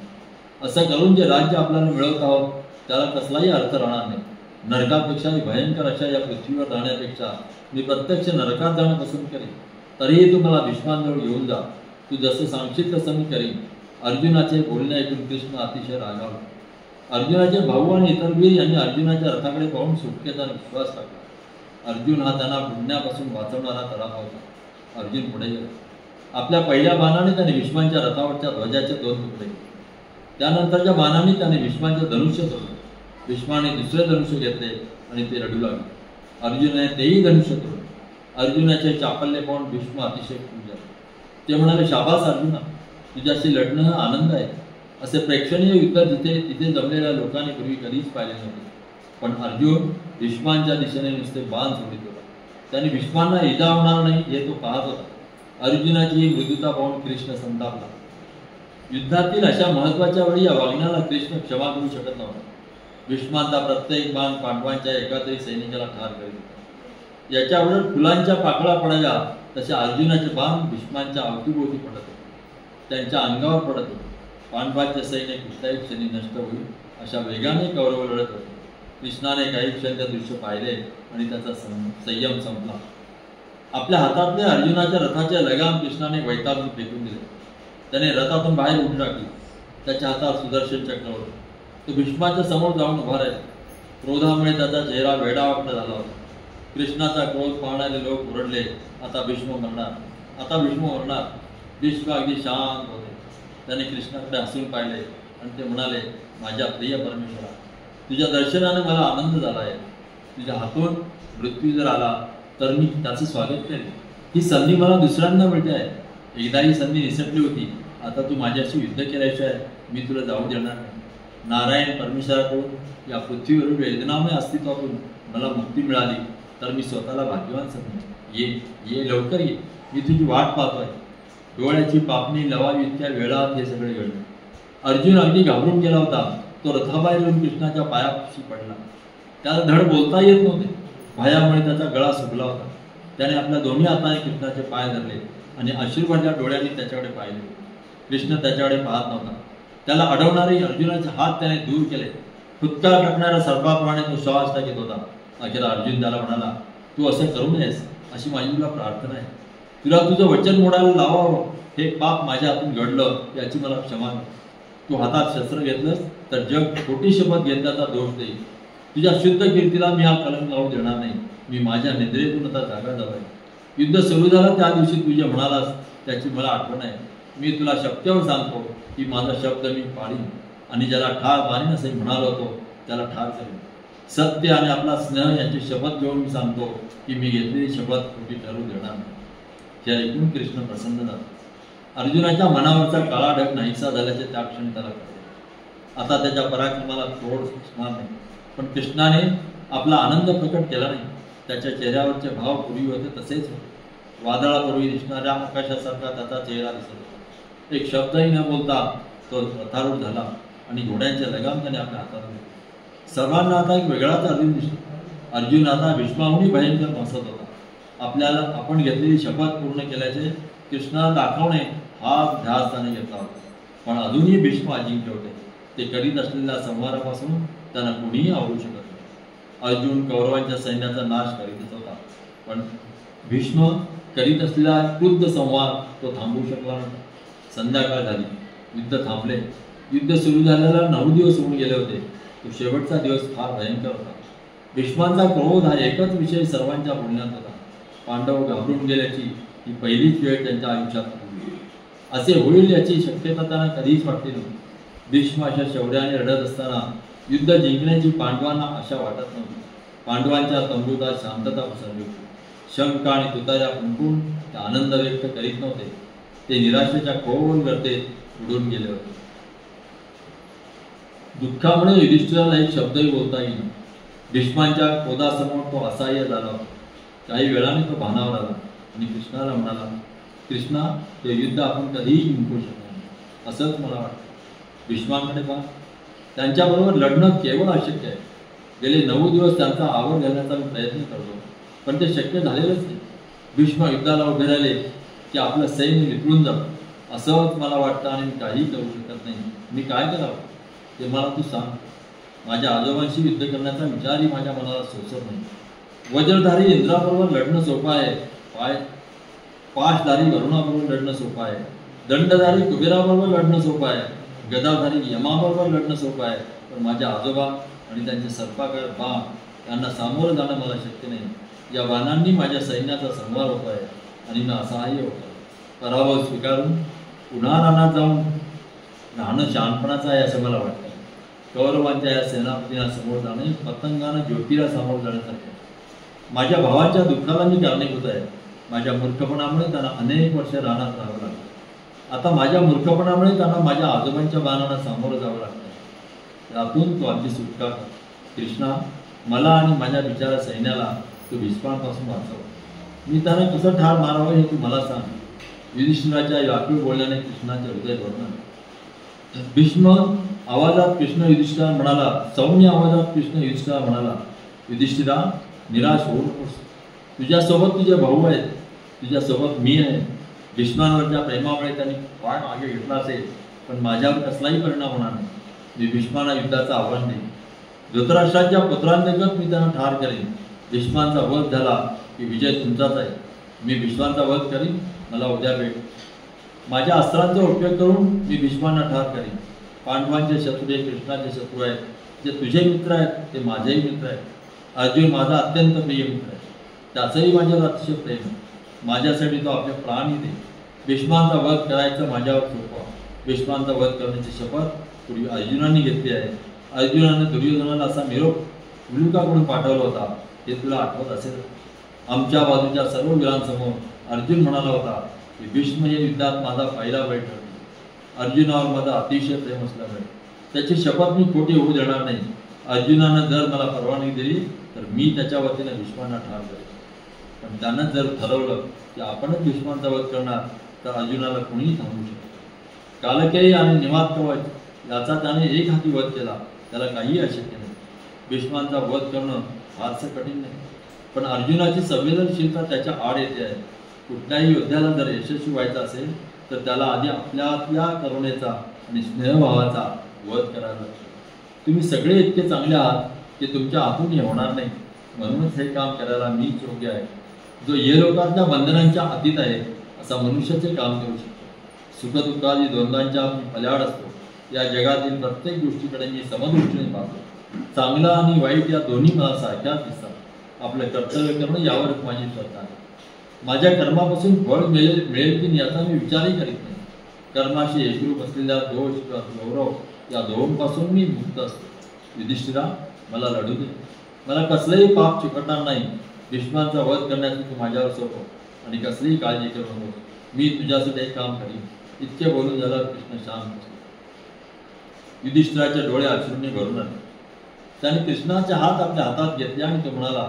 असं करून जे राज्य आपल्याला मिळवत आहोत त्याला कसलाही अर्थ राहणार नाही. नरकापेक्षाही भयंकर अशा या पृथ्वीवर राहण्यापेक्षा मी प्रत्यक्ष नरकात जाणं पसंत करेन. तरीही तू मला भीष्मांजवळ घेऊन जा. तू जसं सांगशील तसं मी करीन. अर्जुनाचे बोलणे ऐकून कृष्ण अतिशय रागावला. अर्जुनाचे भाऊ आणि इतर वीर यांनी अर्जुनाच्या रथाकडे पाहून सुटकेचा विश्वास टाकला. अर्जुन हा त्यांना बुडण्यापासून वाचवणारा तडाखा होता. अर्जुन पुढे गेला. आपल्या पहिल्या बाणाने त्याने भीष्मांच्या रथावरच्या ध्वजाचे 2 तुकडे केले. त्यानंतरच्या बाणाने त्याने भीष्मांचे धनुष्य तोडले. भीष्माने दुसरे धनुष्य घेतले आणि ते रडू लागले. अर्जुनाने तेही धनुष्य तोडले. अर्जुनाचे चापल्य पाहून भीष्म अतिशय खुश झाले. ते म्हणाले, शाबास अर्जुना, तुझ्याशी लढणं हा आनंद आहे. असे प्रेक्षणीय युद्ध तिथे जमलेल्या लोकांनी पूर्वी कधीच पाहिले नव्हते. पण अर्जुन भीष्मांच्या दिशेने नुसते बाण सोडित होता. त्याने भीष्मांना इजा होणार नाही हे तो पाहत होता. अर्जुनाची ही मृदुता पाहून कृष्ण संतापला. युद्धातील अशा महत्वाच्या वेळी या वागण्याला कृष्ण क्षमा करू शकत नव्हता. भीष्मांचा प्रत्येक बाण पांडवांच्या एकातही सैनिकाला ठार करीत होता. याच्या उलट फुलांच्या पाकळा पडाव्या तसे अर्जुनाचे बाण भीष्मांच्या अवतीभोवती पडत होते, त्यांच्या अंगावर पडत होते. पांडवांचे सैन्य कुठल्याही क्षणी नष्ट होईल अशा वेगाने कौरव लढत होते. कृष्णाने काही क्षण ते दृश्य पाहिले आणि त्याचा संयम संपला. आपल्या हातातले अर्जुनाच्या रथाचे लगाम कृष्णाने वैतागून फेकून दिले. त्याने रथातून बाहेर उडी टाकली. त्याच्या हातात सुदर्शन चक्र होते. तो भीष्माच्या समोर जाऊन उभा राहिला. क्रोधामुळे त्याचा चेहरा वेडावाकडा झाला होता. कृष्णाचा क्रोध पाहणारे लोक ओरडले, आता भीष्म मरणार, आता भीष्म मरणार. भीष्म अगदी शांत होते. त्याने कृष्णाकडे हसून पाहिले आणि ते म्हणाले, माझ्या प्रिय परमेश्वरा, तुझ्या दर्शनाने मला आनंद झाला आहे. तुझ्या हातून मृत्यू जर आला तर मी त्याचं स्वागत करेन. ही संधी मला दुसऱ्यांदा मिळते आहे. एकदा ही संधी निसटली होती. आता तू माझ्याशी युद्ध केल्याशिवाय मी तुला जाऊ देणार नाही. नारायण परमेश्वराकडून या पृथ्वीवरील वेदनामय अस्तित्वातून मला मुक्ती मिळाली तर मी स्वतःला भाग्यवान समजेन. ये ये लवकर ये, मी तुझी वाट पाहतोय. डोळ्याची पापणी लवावी इतक्या वेळात हे सगळे घडले. अर्जुन अगदी घाबरून गेला होता. तो रथाबाहेर येऊन कृष्णाच्या पायापाशी पडला. त्याला धड बोलता येत नव्हते. भयामुळे त्याचा गळा सुकला होता. त्याने आपल्या दोन्ही हाताने कृष्णाचे पाय धरले आणि अश्रूभरल्या डोळ्यांनी त्याच्याकडे पाहिले. कृष्ण त्याच्याकडे पाहत नव्हता. त्याला अडवणारे अर्जुनाचे हात त्याने दूर केले. फुटकार टाकणाऱ्या सर्पाप्रमाणे तो श्वास टाकीत होता. अखेर अर्जुन त्याला म्हणाला, तू असं करू नयेस, अशी माझी तुला प्रार्थना आहे. तुला तुझं वचन मोडायला लावावं, हे पाप माझ्या हातून घडलं याची मला क्षमा कर. तू हातात शस्त्र घेतलंस तर जग खोटी शपथ घेतल्याचा दोष देईल. तुझ्या शुद्ध कीर्तीला मी हा कलंक लावू देणार नाही. मी माझ्या निद्रेतून आता जागा जावाय. युद्ध सुरू झालं त्या दिवशी तू जे म्हणालास त्याची मला आठवण आहे. मी तुला शब्दावर सांगतो की माझा शब्द मी पाळीन आणि ज्याला ठार मारीन असे म्हणालो होतो त्याला ठार करेन. सत्य आणि आपला स्नेह यांची शपथ घेऊन मी सांगतो की मी घेतलेली शपथ खोटी ठरू देणार नाही. हे ऐकून कृष्ण प्रसन्न झाला. अर्जुनाच्या मनावरचा काळा ढग नाहीसा झाल्याचे त्या क्षणी त्याला कळले. आता त्याच्या पराक्रमाला तोड दिसणार नाही. पण कृष्णाने आपला आनंद प्रकट केला नाही. त्याच्या चेहऱ्यावरचे भाव पूर्वी होते तसेच होते. वादळापूर्वी दिसणाऱ्या आकाशासारखा त्याचा चेहरा दिसत होता. एक शब्दही न बोलता तो रथारूढ झाला आणि घोड्यांचे लगाम त्याने आपल्या हातात घेतले. सर्वांना आता एक वेगळाच अर्जुन दिसला. अर्जुन आता भीष्माहूनही भयंकर भासत होता. आपल्याला आपण घेतलेली शपथ पूर्ण केल्याचे कृष्णाला दाखवणे हा ध्यास त्याने घेतला होता. पण अजूनही भीष्म अजिंक्य होते. ते करीत असलेल्या संहारापासून त्यांना कोणीही आवरू शकत नाही. अर्जुन कौरवांच्या सैन्याचा नाश करीतच होता. पण भीष्म करीत असलेला क्रुद्ध संहार तो थांबवू शकला नाही. संध्याकाळ झाली. युद्ध थांबले. युद्ध सुरू झाल्याला 9 दिवस होऊन गेले होते. तो शेवटचा दिवस फार भयंकर होता. भीष्मांचा क्रोध हा एकच विषय सर्वांच्या बोलण्यात होता. पांडव घाबरून गेल्याची ही पहिलीच वेळ त्यांच्या आयुष्यात होती. असे होईल याची शक्यता त्यांना कधीच वाटली नव्हती. भीष्म अशा शौर्याने रडत असताना युद्ध जिंकण्याची पांडवांना आशा वाटत नव्हती. पांडवांच्या तंबूत शांतता पसरली होती. शंख आणि तुताऱ्या फुंकून ते आनंद व्यक्त करीत नव्हते. ते निराशेच्या खोल गर्तेत उडून गेले होते. दुःखामुळे युधिष्ठिराला एक शब्दही बोलता येईना. भीष्मांच्या क्रोधासमोर तो असहाय्य झाला होता. काही वेळाने तो भानावर आला आणि कृष्णाला म्हणाला, कृष्णा, ते युद्ध आपण कधीही जिंकू शकणार नाही असंच मला वाटतं. भीष्मांकडे पहा. त्यांच्याबरोबर लढणं केवळ अशक्य आहे. गेले 9 दिवस त्यांचा आवर घालण्याचा मी प्रयत्न करतो, पण ते शक्य झालेलंच नाही. भीष्म युद्धाला उभे राहिले की आपलं सैन्य वितळून जातं असंच मला वाटतं आणि मी काही करू शकत नाही. मी काय करावं ते मला तू सांग. माझ्या आजोबांशी युद्ध करण्याचा विचारही माझ्या मनाला सोसत नाही. वज्रधारी इंद्राबरोबर लढणं सोपं आहे. पाशधारी वरुणाबरोबर लढणं सोपं आहे. दंडधारी कुबेराबरोबर लढणं सोपं आहे. गदाधारी यमाबरोबर लढणं सोपं आहे. पण माझ्या आजोबा आणि त्यांचे सर्पाकार बाण यांना सामोरं जाणं मला शक्य नाही. या बाणांनी माझ्या सैन्याचा संहार होत आहे आणि मी असहाय्य होतो. पराभव स्वीकारून पुन्हा रानात जाऊन राहणं शहाणपणाचं आहे असं मला वाटतं. कौरवांच्या या सेनापतींना समोर जाणे पतंगानं ज्योतीला सामोरं जाण्यासारखे. माझ्या भावाच्या दुःखाला मी कारणीभूत आहे. माझ्या मूर्खपणामुळे त्यांना अनेक वर्ष रानात राहावं लागलं. आता माझ्या मूर्खपणामुळे त्यांना माझ्या आजोबांच्या बाणांना सामोरं जावं लागतं. त्यातून तो आमची सुटका कर. कृष्णा, मला आणि माझ्या बिचारा सैन्याला तू भीष्मांपासून वाचव. मी त्यांना कसं ठार मारावं हे तू मला सांग. युधिष्ठिराच्या व्यापी बोलण्याने कृष्णाचे हृदय भरलं. भीष्म आवाजात कृष्ण युधिष्ठिरा म्हणाला, सौम्य आवाजात कृष्ण युधिष्ठिरा म्हणाला, युधिष्ठिरा निराश होऊ नकोस. तुझ्यासोबत तुझे भाऊ आहेत, तुझ्यासोबत मी आहे. भीष्मांवरच्या प्रेमामुळे त्यांनी पाय मागे घेतला असेल, पण माझ्यावर कसलाही परिणाम होणार नाही. मी भीष्मांना युद्धाचं आव्हान देईन. धृतराष्ट्राच्या पुत्रांतर्गत मी त्यांना ठार करेन. भीष्मांचा वध झाला की विजय तुमचाच आहे. मी भीष्मांचा वध करीन, मला उद्या भेट. माझ्या अस्त्रांचा उपयोग करून मी भीष्मांना ठार करीन. पांडवांचे शत्रू हे कृष्णाचे शत्रू आहेत. जे तुझे मित्र आहेत ते माझेही मित्र आहेत. अर्जुन माझा अत्यंत प्रिय मित्र आहे, त्याचंही माझ्यावर अतिशय प्रेम आहे. माझ्यासाठी तो आपले प्राणही दे. भीष्मांचा वध करायचं माझ्यावर सोपवा. भीष्मांचा वध करण्याची शपथ पूर्वी अर्जुनाने घेतली आहे. अर्जुनाने दुर्योधनाला असा निरोप मुलुकाकडून पाठवला होता, हे तुला आठवत असेल. आमच्या बाजूच्या सर्व वीरांसमोर अर्जुन म्हणाला होता की भीष्म हे युद्धात माझा पहिला बैठ ठरतो. अर्जुनावर माझा अतिशय प्रेम असल्यामुळे त्याची शपथ मी खोटी होऊ देणार नाही. अर्जुनानं जर मला परवानगी दिली तर मी त्याच्या वतीने भीष्मांना ठार करेन. पण त्यानं जर ठरवलं की आपणच भीष्मांचा वध करणार तर अर्जुनाला कोणीही थांबवू शकतो. कालकेयी आणि निवात कवच याचा त्याने एक हाती वध केला, त्याला काहीही अशक्य नाही. भीष्मांचा वध करणं फारसं कठीण नाही, पण अर्जुनाची संवेदनशीलता त्याच्या आड येते आहे. कुठल्याही योद्ध्याला जर यशस्वी व्हायचं असेल तर त्याला आधी आपल्या करुणेचा आणि स्नेहभावाचा वध करायला लागतो. तुम्ही सगळे इतके चांगले आहात की तुमच्या हातून हे होणार नाही, म्हणूनच हे काम करायला मीच योग्य आहे. जो ये लोकांच्या बंधनांच्या अतीत आहे असा मनुष्याचे काम करू शकतो. सुखदुःखादी द्वंद्वांच्या मी पल्याड असतो. या जगातील प्रत्येक गोष्टीकडे मी समदृष्टीने पाहतो. चांगला आणि वाईट या दोन्ही मला सारख्याच दिसतात. आपलं कर्तव्य करणं यावरच माझी श्रद्धा आहे. माझ्या कर्मापासून फळ मिळेल की याचा मी विचारही करीत नाही. कर्माशी एकरूप असलेल्या दोष किंवा गौरव या दोहोंपासून मी मुक्त असतो. युधिष्ठिरा मला लढू दे, मला कसलंही पाप चिकटणार नाही. भीष्मांचा वध करण्याचं तू माझ्यावर सोपव आणि कसलीही काळजी करू नको. मी तुझ्यासाठी एक काम करीन. इतके बोलून झालं कृष्ण शांत बसले. युधिष्ठिराचे डोळे अश्रूंनी भरून आले. त्याने कृष्णाचे हात आपल्या हातात घेतले आणि तो म्हणाला,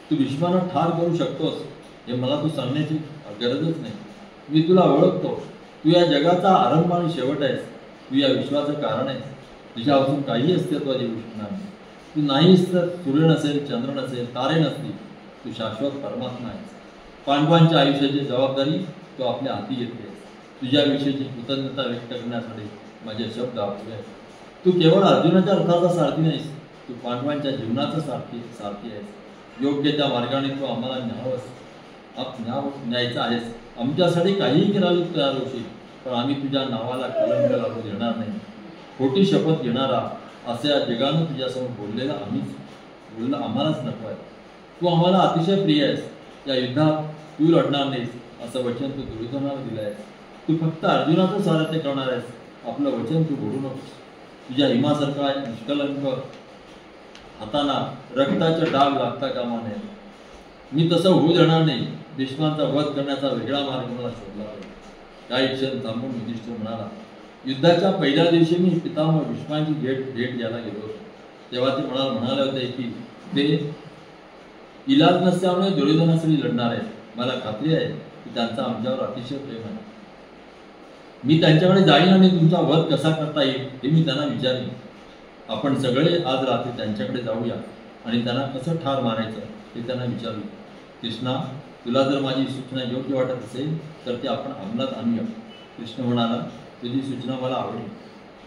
तू भीष्मांना ठार करू शकतोस हे मला तू सांगण्याची गरजच नाही. मी तुला ओळखतो. तू या जगाचा आरंभ आणि शेवट आहेस. तू या विश्वाचं कारण आहेस. तुझ्यापासून काही अस्तित्वात येऊ शकणार नाही. तू नाहीस तर सूर्य नसेल, चंद्र नसेल, तारे नसतील. तू शाश्वत परमात्मा आहेस. पांडवांच्या आयुष्याची जबाबदारी तू आपल्या हाती घेतली आहेस. तुझ्याविषयीची कृतज्ञता व्यक्त करण्यासाठी माझे शब्द अपुरे आहेत. तू केवळ अर्जुनाच्या रथाचा सारथी नाहीस, तू पांडवांच्या जीवनाचा सारथी आहेस. योग्य त्या मार्गाने तू आम्हाला न्यायचा आहेस. आमच्यासाठी काहीही करायला तयार होशील, पण आम्ही तुझ्या नावाला कलंक लागू देणार नाही. खोटी शपथ घेणारा असं या जगानं तुझ्यासमोर बोललेला आम्हालाच नको आहे. तू आम्हाला अतिशय प्रिय आहेस. या युद्धात तू लढणार नाहीस असं वचन तू दुर्योधनाला दिलं आहेस. तू फक्त अर्जुनाचं सारथ्य करणार आहेस. आपलं वचन तू बोलू नकोस. तुझ्या हिमासारखा निष्कलंक हाताना रक्ताचे डाग लागता कामा नये. मी तसं होऊ देणार नाही. भीष्मांचा वध करण्याचा वेगळा मार्ग मला शोधला पाहिजे. काही क्षण थांबून युधिष्ठिर म्हणाला, युद्धाच्या पहिल्या दिवशी मी पितामह भीष्मांची भेट घ्यायला गेलो होतो. तेव्हा ते म्हणाले होते की ते इलाज नसल्यामुळे दुर्योधनासाठी लढणार आहेत. मला खात्री आहे की त्यांचा आमच्यावर अतिशय प्रेम आहे. मी त्यांच्याकडे जाईन आणि तुमचा वध कसा करता येईल हे मी त्यांना विचारेन. आपण सगळे आज रात्री त्यांच्याकडे जाऊया आणि त्यांना कसं ठार मारायचं हे त्यांना विचारू. कृष्णा, तुला जर माझी सूचना योग्य वाटत असेल तर ते आपण अंमलात आणूया. कृष्ण म्हणाला, तुझी सूचना मला आवडेल.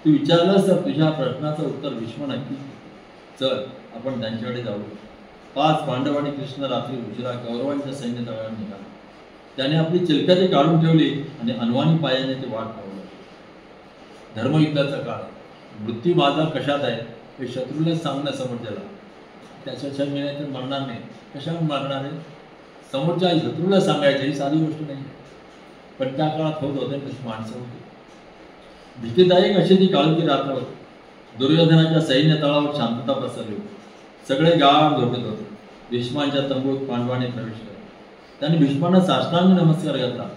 तू विचारलंस तर तुझ्या प्रश्नाचं उत्तर भीष्म नक्की. चल आपण त्यांच्याकडे जाऊ. 5 पांडव आणि कृष्ण रात्री उशिरा कौरवांच्या सैन्य तळाला निघाला. त्याने आपली चिलखते काढून ठेवली आणि अनवाणी पायाने ते वाट पावलं. धर्मयुद्धाचा काळ. मृत्यू माझा कशात आहे हे शत्रूला सांगणं समोरच्याला. त्याच्या मिळाले तर मरणार नाही. कशावर मारणार आहे? समोरच्या शत्रूला सांगायचं ही साधी गोष्ट नाही. पण त्या काळात होत होते तशी माणसं होती. भीतीदायक अशी ती काळोखी रात्र होती. दुर्योधनाच्या सैन्य तळावर शांतता पसरली होती. सगळे गाढ झोपेत होते. भीष्मांच्या तंबूत पांडवाने प्रवेश केला. त्याने भीष्मांना साष्टांग नमस्कार घातला.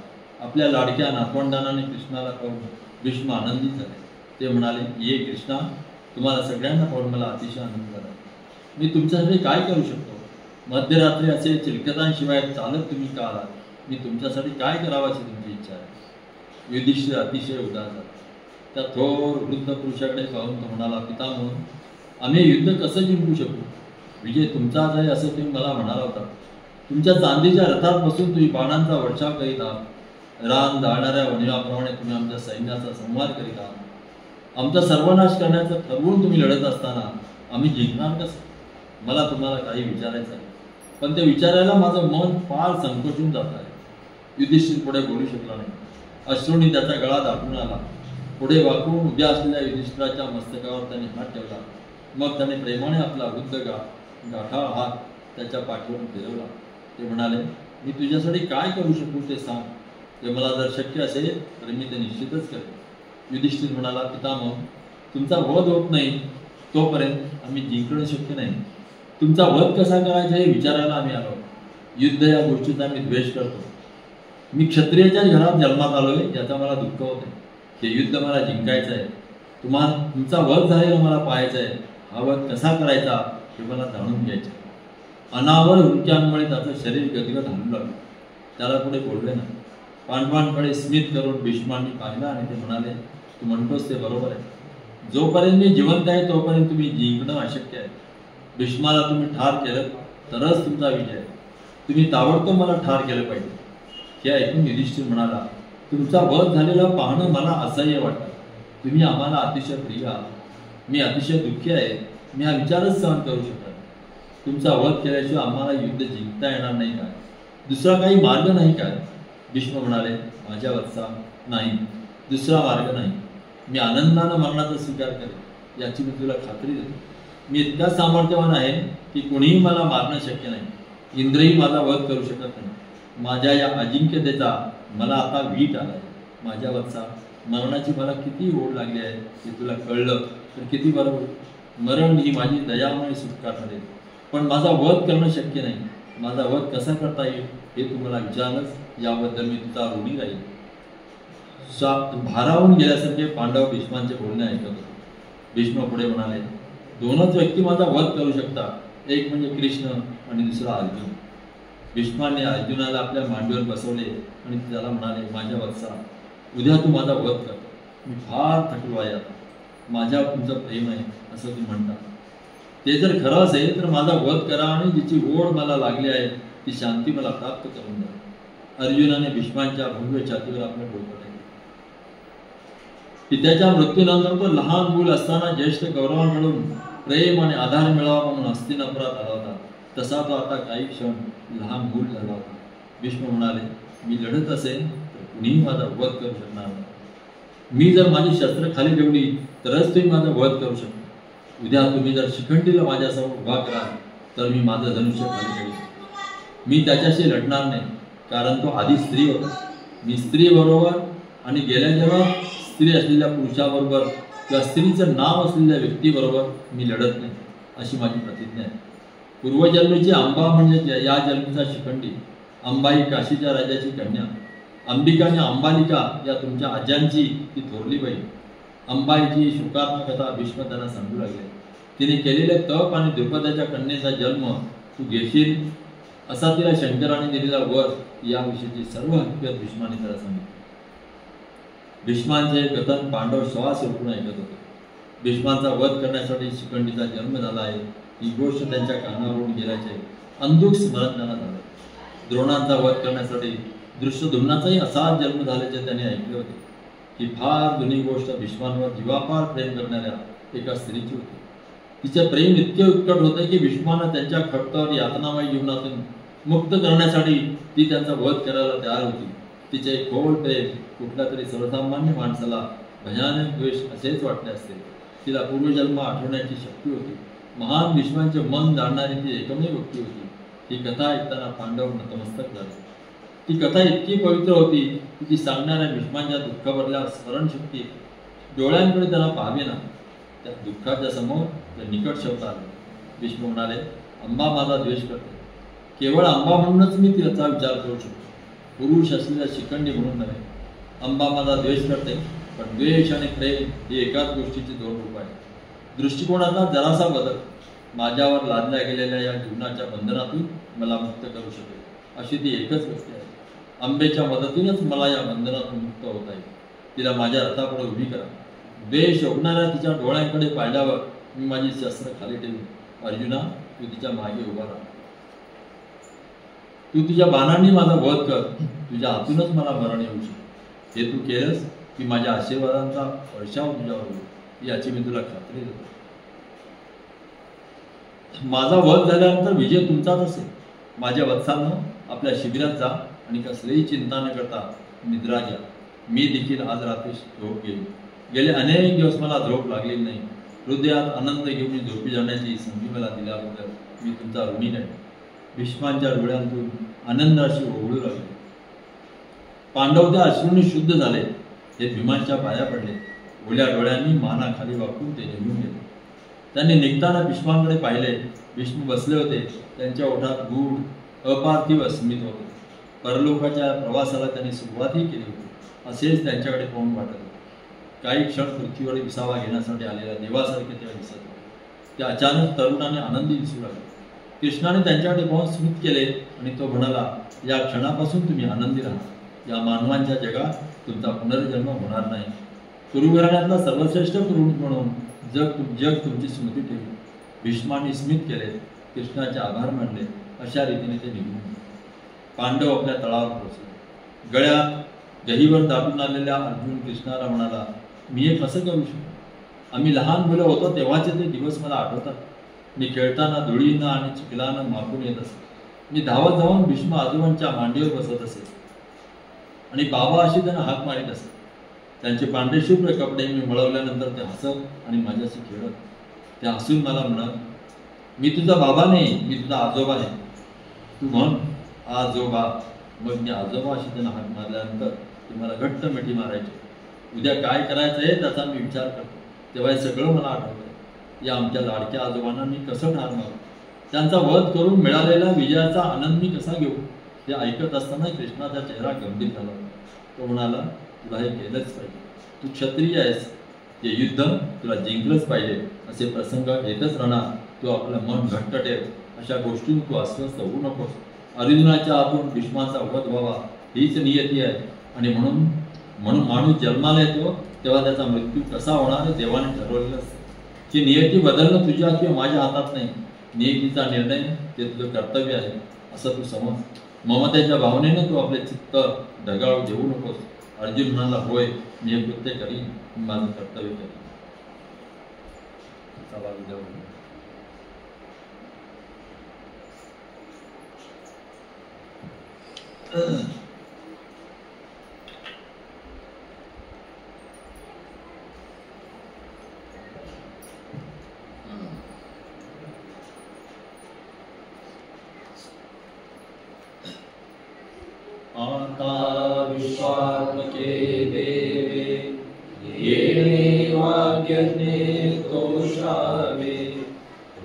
आपल्या लाडक्या नातवंडांनी कृष्णाला पाहून भीष्म आनंदित झाले. ते म्हणाले, ये कृष्णा, तुम्हाला सगळ्यांना पाहून मला अतिशय आनंद झाला. मी तुमच्यासाठी काय करू शकतो? मध्यरात्री असे चिलखतांशिवाय चालत तुम्ही का आलात? मी तुमच्यासाठी काय करावं अशी तुमची इच्छा आहे? युधिष्ठिर अतिशय उदास झाला. त्या थोर वृद्ध पुरुषाकडे पाहून तो म्हणाला, पितामह, आम्ही युद्ध कसं जिंकू शकू? विजय तुमचाच आहे असं तुम्ही मला म्हणाला होता. तुमच्या चांदीच्या रथात बसून तुम्ही बाणांचा वर्षाव करीत आहात. रान जाळणाऱ्या वडिलाप्रमाणे तुम्ही आमच्या सैन्याचा संहार करीत आहात. आमचा सर्वनाश करण्याचं ठरवून तुम्ही लढत असताना आम्ही जिंकणार कसं? मला तुम्हाला काही विचारायचं आहे, पण ते विचारायला माझं मन फार संकोचून जात आहे. युधिष्ठिर पुढे बोलू शकला नाही. अश्रूंनी त्याचा गळा दाटून आला. पुढे वाकून उभ्या असलेल्या युधिष्ठिराच्या मस्तकावर त्याने हात ठेवला. मग त्याने प्रेमाने आपला वृद्ध गाठाळ हात त्याच्या पाठीवरून फिरवला. ते म्हणाले, मी तुझ्यासाठी काय करू शकू ते सांग. ते मला जर शक्य असेल तर मी ते निश्चितच करेन. युधिष्ठिर म्हणाला, पितामह, तुमचा वध होत नाही तोपर्यंत आम्ही जिंकणं शक्य नाही. तुमचा वध कसा करायचा हे विचारायला आम्ही आलो. युद्ध या गोष्टीचा मी द्वेष करतो. मी क्षत्रियाच्या घरात जन्मात आलोय याचा मला दुःख होत आहे. हे युद्ध मला जिंकायचं आहे. तुमचा वध झालेला मला पाहायचा आहे. हा वध कसा करायचा हे मला जाणून घ्यायचं आहे. अनावर हुंक्यांमुळे त्याचं शरीर गदगद हलू लागलं. त्याला पुढे बोलले नाही. पांडवांकडे स्मित करून भीष्मांनी पाहिलं आणि ते म्हणाले, तू म्हणतोस ते बरोबर आहे. जोपर्यंत मी जिवंत आहे तोपर्यंत तुम्ही जिंकणं अशक्य आहे. भीष्माला तुम्ही ठार केलं तरच तुमचा विजय आहे. तुम्ही ताबडतोब मला ठार केलं पाहिजे. हे ऐकून युधिष्ठिर म्हणाला, तुमचा वध झालेला पाहणं मला असह्य वाटतं. तुम्ही आम्हाला अतिशय प्रिय आहात. मी अतिशय दुःखी आहे. मी हा विचारच सहन करू शकत. तुमचा वध केल्याशिवाय आम्हाला युद्ध जिंकता येणार नाही काय? दुसरा काही मार्ग नाही काय? भीष्म म्हणाले, माझ्या वत्सा, नाही, दुसरा मार्ग नाही. मी आनंदानं मरणाचा स्वीकार करेन याची मी तुला खात्री देतो. मी इतका सामर्थ्यवान आहे की कोणीही मला मारणं शक्य नाही. इंद्रही माझा वध करू शकत नाही. माझ्या या अजिंक्यतेचा मला आता वीट आला आहे. माझ्या वत्सा, मरणाची मला किती ओढ लागली आहे हे तुला कळलं तर किती बरं होईल. मरण ही माझी दयामय सुटका ठरेल, पण माझा वध करणं शक्य नाही. माझा वध कसा करता येईल हे तुम्हाला विचारलंच, याबद्दल मी तुझा ऋणी राहील. भारावून गेल्यासारखे पांडव भीष्मांचे बोलणे ऐकत होते. भीष्म पुढे म्हणाले, दोनच व्यक्ती माझा वध करू शकतात, एक म्हणजे कृष्ण आणि दुसरा अर्जुन. भीष्माने अर्जुनाला आपल्या मांडीवर बसवले आणि त्याला म्हणाले, माझ्या वत्सा, उद्या तू माझा वध कर. मी फार थकलो आहे आता. माझ्यावर तुमचं प्रेम आहे असं तुम्ही म्हणता. ते जर खरं असेल तर माझा वध करा आणि जिची ओढ मला लागली आहे ती शांती मला प्राप्त करून द्या. अर्जुनाने भीष्मांच्या भव्य छातीवर आपलं डोकं ठेवलं. पित्याच्या मृत्यूनंतर तो लहान मूल असताना ज्येष्ठ कौरवांकडून प्रेम आणि आधार मिळावा म्हणून हस्तिनापुरात आला होता. तसा तो आता काही क्षण लहान मूल झाला होता. भीष्म म्हणाले, मी लढत असेल तर कुणीही माझा वध करू शकणार नाही. मी जर माझी शस्त्र खाली ठेवली तरच तुम्ही माझा वध करू शकता. उद्या तुम्ही जर शिखंडीला माझ्यासमोर उभा कराल तर मी माझं धनुष्य खाली ठेवेन. मी त्याच्याशी लढणार नाही, कारण तो आधी स्त्री होता. मी स्त्री बरोबर आणि गेल्या जन्मात स्त्री असलेल्या पुरुषाबरोबर किंवा स्त्रीचं नाव असलेल्या व्यक्तीबरोबर मी लढत नाही, अशी माझी प्रतिज्ञा आहे. पूर्वजन्मीची अंबा म्हणजे या जन्मीचा शिखंडी. अंबा ही काशीच्या राजाची कन्या. अंबिका आणि अंबालिका या तुमच्या आज्यांची ती थोरली बहीण. अंबाईची शोकात्मकता भीष्म त्यांना सांगू लागले. तिने केलेले तप आणि द्रुपदाच्या कन्येचा जन्म तू घेशील असा तिला शंकराने दिलेला वर याविषयीची सर्व हकीकत भीष्माने त्याला सांगितली. भीष्मांचे कथन पांडव श्वास रोखून ऐकत होते. भीष्मांचा वध करण्यासाठी शिखंडीचा जन्म झाला आहे ही गोष्ट त्यांच्या कानावरून गेल्याचे अंधुक स्मरण त्यांना झालं. द्रोणांचा वध करण्यासाठी दृष्टद्युम्नाचाही असाच जन्म झाल्याचे त्यांनी ऐकले होते. ही फार जुनी गोष्ट भीष्मांवर जीवापार प्रेम करणाऱ्या एका स्त्रीची होती. तिचे प्रेम इतके उत्कट होते की भीष्मांना त्यांच्या खट्टर यातनामय जीवनातून मुक्त करण्यासाठी ती त्यांचा वध करायला तयार होती. तिचे खोल प्रेम कुठल्या तरी सर्वसामान्य माणसाला भयानक द्वेष असेच वाटले असते. तिला पूर्वजन्म आठवण्याची शक्ती होती. महान भीष्मांचे मन जाणणारी ती एकमेव व्यक्ती होती. ही कथा ऐकताना पांडव नतमस्तक झाले. ती कथा इतकी पवित्र होती की ती सांगणाऱ्या भीष्मांच्या दुःखावरल्या स्मरणशक्ती डोळ्यांकडे त्यांना पाहावे ना. त्या दुःखाच्या समोर ते निकट शब्द आले. भीष्म म्हणाले, अंबा माझा द्वेष करते. केवळ अंबा म्हणूनच मी तिचा विचार करू शकतो, पुरुष असलेल्या शिखंडी म्हणून नव्हे. अंबा माझा द्वेष करते, पण द्वेष आणि प्रेम ही एकाच गोष्टीची दोन रूप आहे. दृष्टिकोनाचा जरासा बदल माझ्यावर लादल्या गेलेल्या या जीवनाच्या बंधनातून मला मुक्त करू शकेल, अशी ती एकच व्यक्ती आहे. अंबेच्या मदतीनेच मला या बंधनातून मुक्त होता येईल. तिला माझ्या रथापुढे उभी करा. द्वेष ओढणाऱ्या तिच्या डोळ्यांकडे पाहिल्यावर मी माझी शस्त्र खाली ठेवली. अर्जुना, तू तिच्या मागे उभा राहा. तू तुझ्या बाणांनी माझा वध कर. तुझ्या हातूनच मला मरण येऊ शकते. हे तू केलंस की माझ्या आशीर्वादांचा वर्षाव तुझ्यावर होईल, याची मी तुला खात्री देतो. माझा वध झाल्यानंतर विजय तुमचाच असेल. माझ्या वत्सानं आपल्या शिबिरात जा आणि कसलीही चिंता न करता निद्रा घ्या. मी देखील आज रात्री झोप गेली. गेले अनेक दिवस मला झोप लागलेली नाही. हृदयात आनंद घेऊन मी झोपी जाण्याची संधी मला दिल्याबद्दल मी तुमचा ऋणी नाही. भीष्मांच्या डोळ्यांतून आनंद अशी ओघळू लागले. पांडव त्या अश्रूंनी शुद्ध झाले. ते भीमांच्या पाया पडले. ओल्या डोळ्यांनी माना खाली वाकून ते निघून गेले. त्यांनी निघताना भीष्मांकडे पाहिले. भीष्म बसले होते. त्यांच्या ओठात गूढ अपार्थिव अस्मित होते. परलोकाच्या प्रवासाला त्यांनी सुरुवातही केली होती. असेच त्यांच्याकडे पाहून वाटत होते. काही क्षण पृथ्वीवर विसावा घेण्यासाठी आलेल्या देवासारखे ते दिसत होते. ते अचानक तरुणाने आनंदी दिसू लागले. कृष्णाने त्यांच्याकडे पाहून स्मित केले आणि तो म्हणाला, या क्षणापासून तुम्ही आनंदी राहा. या मानवांच्या जगात तुमचा पुनर्जन्म होणार नाही. कुरुघराण्यातला सर्वश्रेष्ठ पुरुष म्हणून जग तुमची स्मृती ठेवली. भीष्मांनी स्मित केले. कृष्णाचे आभार मानले. अशा रीतीने ते निघून गेले. पांडव आपल्या तळावर पोहोचले. गळ्यात गहीवर दाटून आलेल्या अर्जुन कृष्णाला म्हणाला, मी हे कसं करू शकतो? आम्ही लहान मुलं होतो तेव्हाचे ते दिवस मला आठवतात. मी खेळताना धुळीनं आणि चिखलानं मापून येत असे. मी धावत जाऊन भीष्म आजोबांच्या मांडीवर बसत असे आणि बाबा अशी त्यांना हाक मारित असे. त्यांचे पांढरे शुभ्र कपडे मी मिळवल्यानंतर ते हसत आणि माझ्याशी खेळत. ते हसून मला म्हणत, मी तुझा बाबा नाही, मी तुझा आजोबा आहे. तू म्हण आजोबा. मग मी आजोबा अशी त्यांना हाक मारल्यानंतर ते मला घट्ट मिठी मारायचे. उद्या काय करायचं आहे त्याचा मी विचार करतो. तेव्हा हे सगळं मला आठवतं. या आमच्या लाडक्या आजोबांना मी कसं ठार मारू? त्यांचा वध करून मिळालेल्या विजयाचा आनंद मी कसा घेऊ? ते ऐकत असताना कृष्णाचा चेहरा गंभीर झाला. तो म्हणाला, तुला हे केलंच पाहिजे. तू क्षत्रिय आहेस. हे युद्ध तुला जिंकलंच पाहिजे. असे प्रसंग येतच राहणार. तू आपलं मन घट्ट ठेव. अशा गोष्टींनी तू अस्वस्थ होऊ नकोस. अर्जुनाच्या हातून भीष्माचा वध व्हावा हीच नियती आहे. आणि म्हणून माणूस जन्माला येतो तेव्हा त्याचा मृत्यू कसा होणार हे देवाने ठरवलेलं असतं. की नियती बदलणं तुझ्या किंवा माझ्या हातात नाही. नियतीचा निर्णय ते तुझं कर्तव्य आहे असं तू समज. ममतेच्या भावनेनं तू आपले चित्त ढगाळू देऊ नकोस. अर्जुन म्हणाला, होय, मी हे कृत्य करीन. मी माझं कर्तव्य करीन. आता विश्वात्मके देवे येणे वाक्यज्ञे दोषावे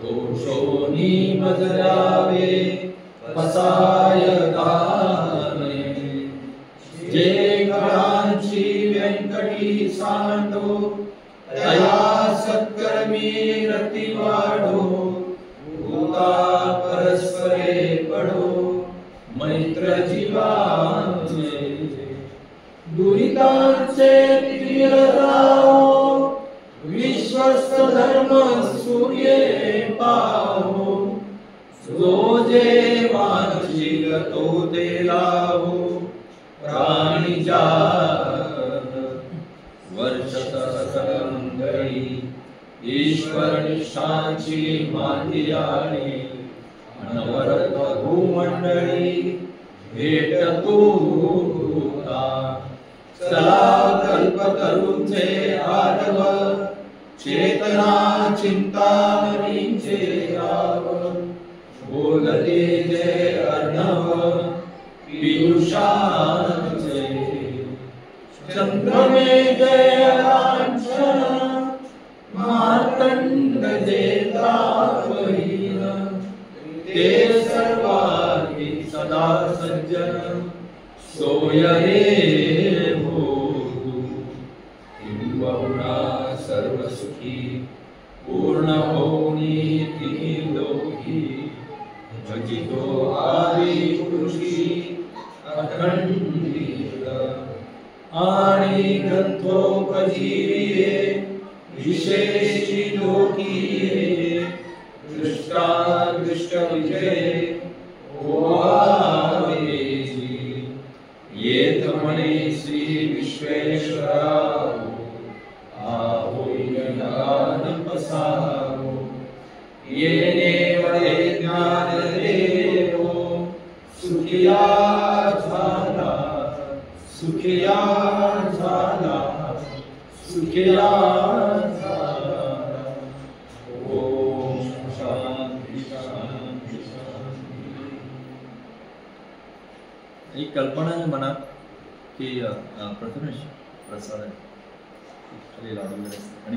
दोषोनी मजरावे पसाय गाणे जे कळांची व्यंकटी सांडो तया सत्कर्मी रती वाढो भूता परस्परे पडो मैत्र जीवांचे दुरितांचे तीर राहो विश्वस्त धर्म सूर्ये पाहो जो जे वांछिल तो ते लाभो प्राणी वर्षत सकलंगळी ईश्वर निशांची मांदियाळी अनवरत भूमंडळी भेट तूता चला कल्पतरूंचे आडव चेतना चिंतामणींचे राव बोलते जे अर्णव पीयूषांचे चंद्रमे जय लांछन मार्तंड जेता ते सर्वांगी सदा सज्जन सोय रे भोगू किंबहुना सर्व सुखी पूर्ण होनी तीन लोकी भजितो आदि पुरुषी अखंडित आणि ग्रंथोपजीविये विशेषी लोकीये दृष्टादृष्ट विजय ओहावेजी येत म्हणे श्री विश्वेश्वराव आहोई ज्ञान पसारो येणे वळे ज्ञान देवो सुखिया झाला सुखिया झाला सुखिया झाला ओम शांती शांती शांती. एक कल्पना आहे मनात की प्रथमेश प्रसाद आहे खाली लाडू वगैरे आणि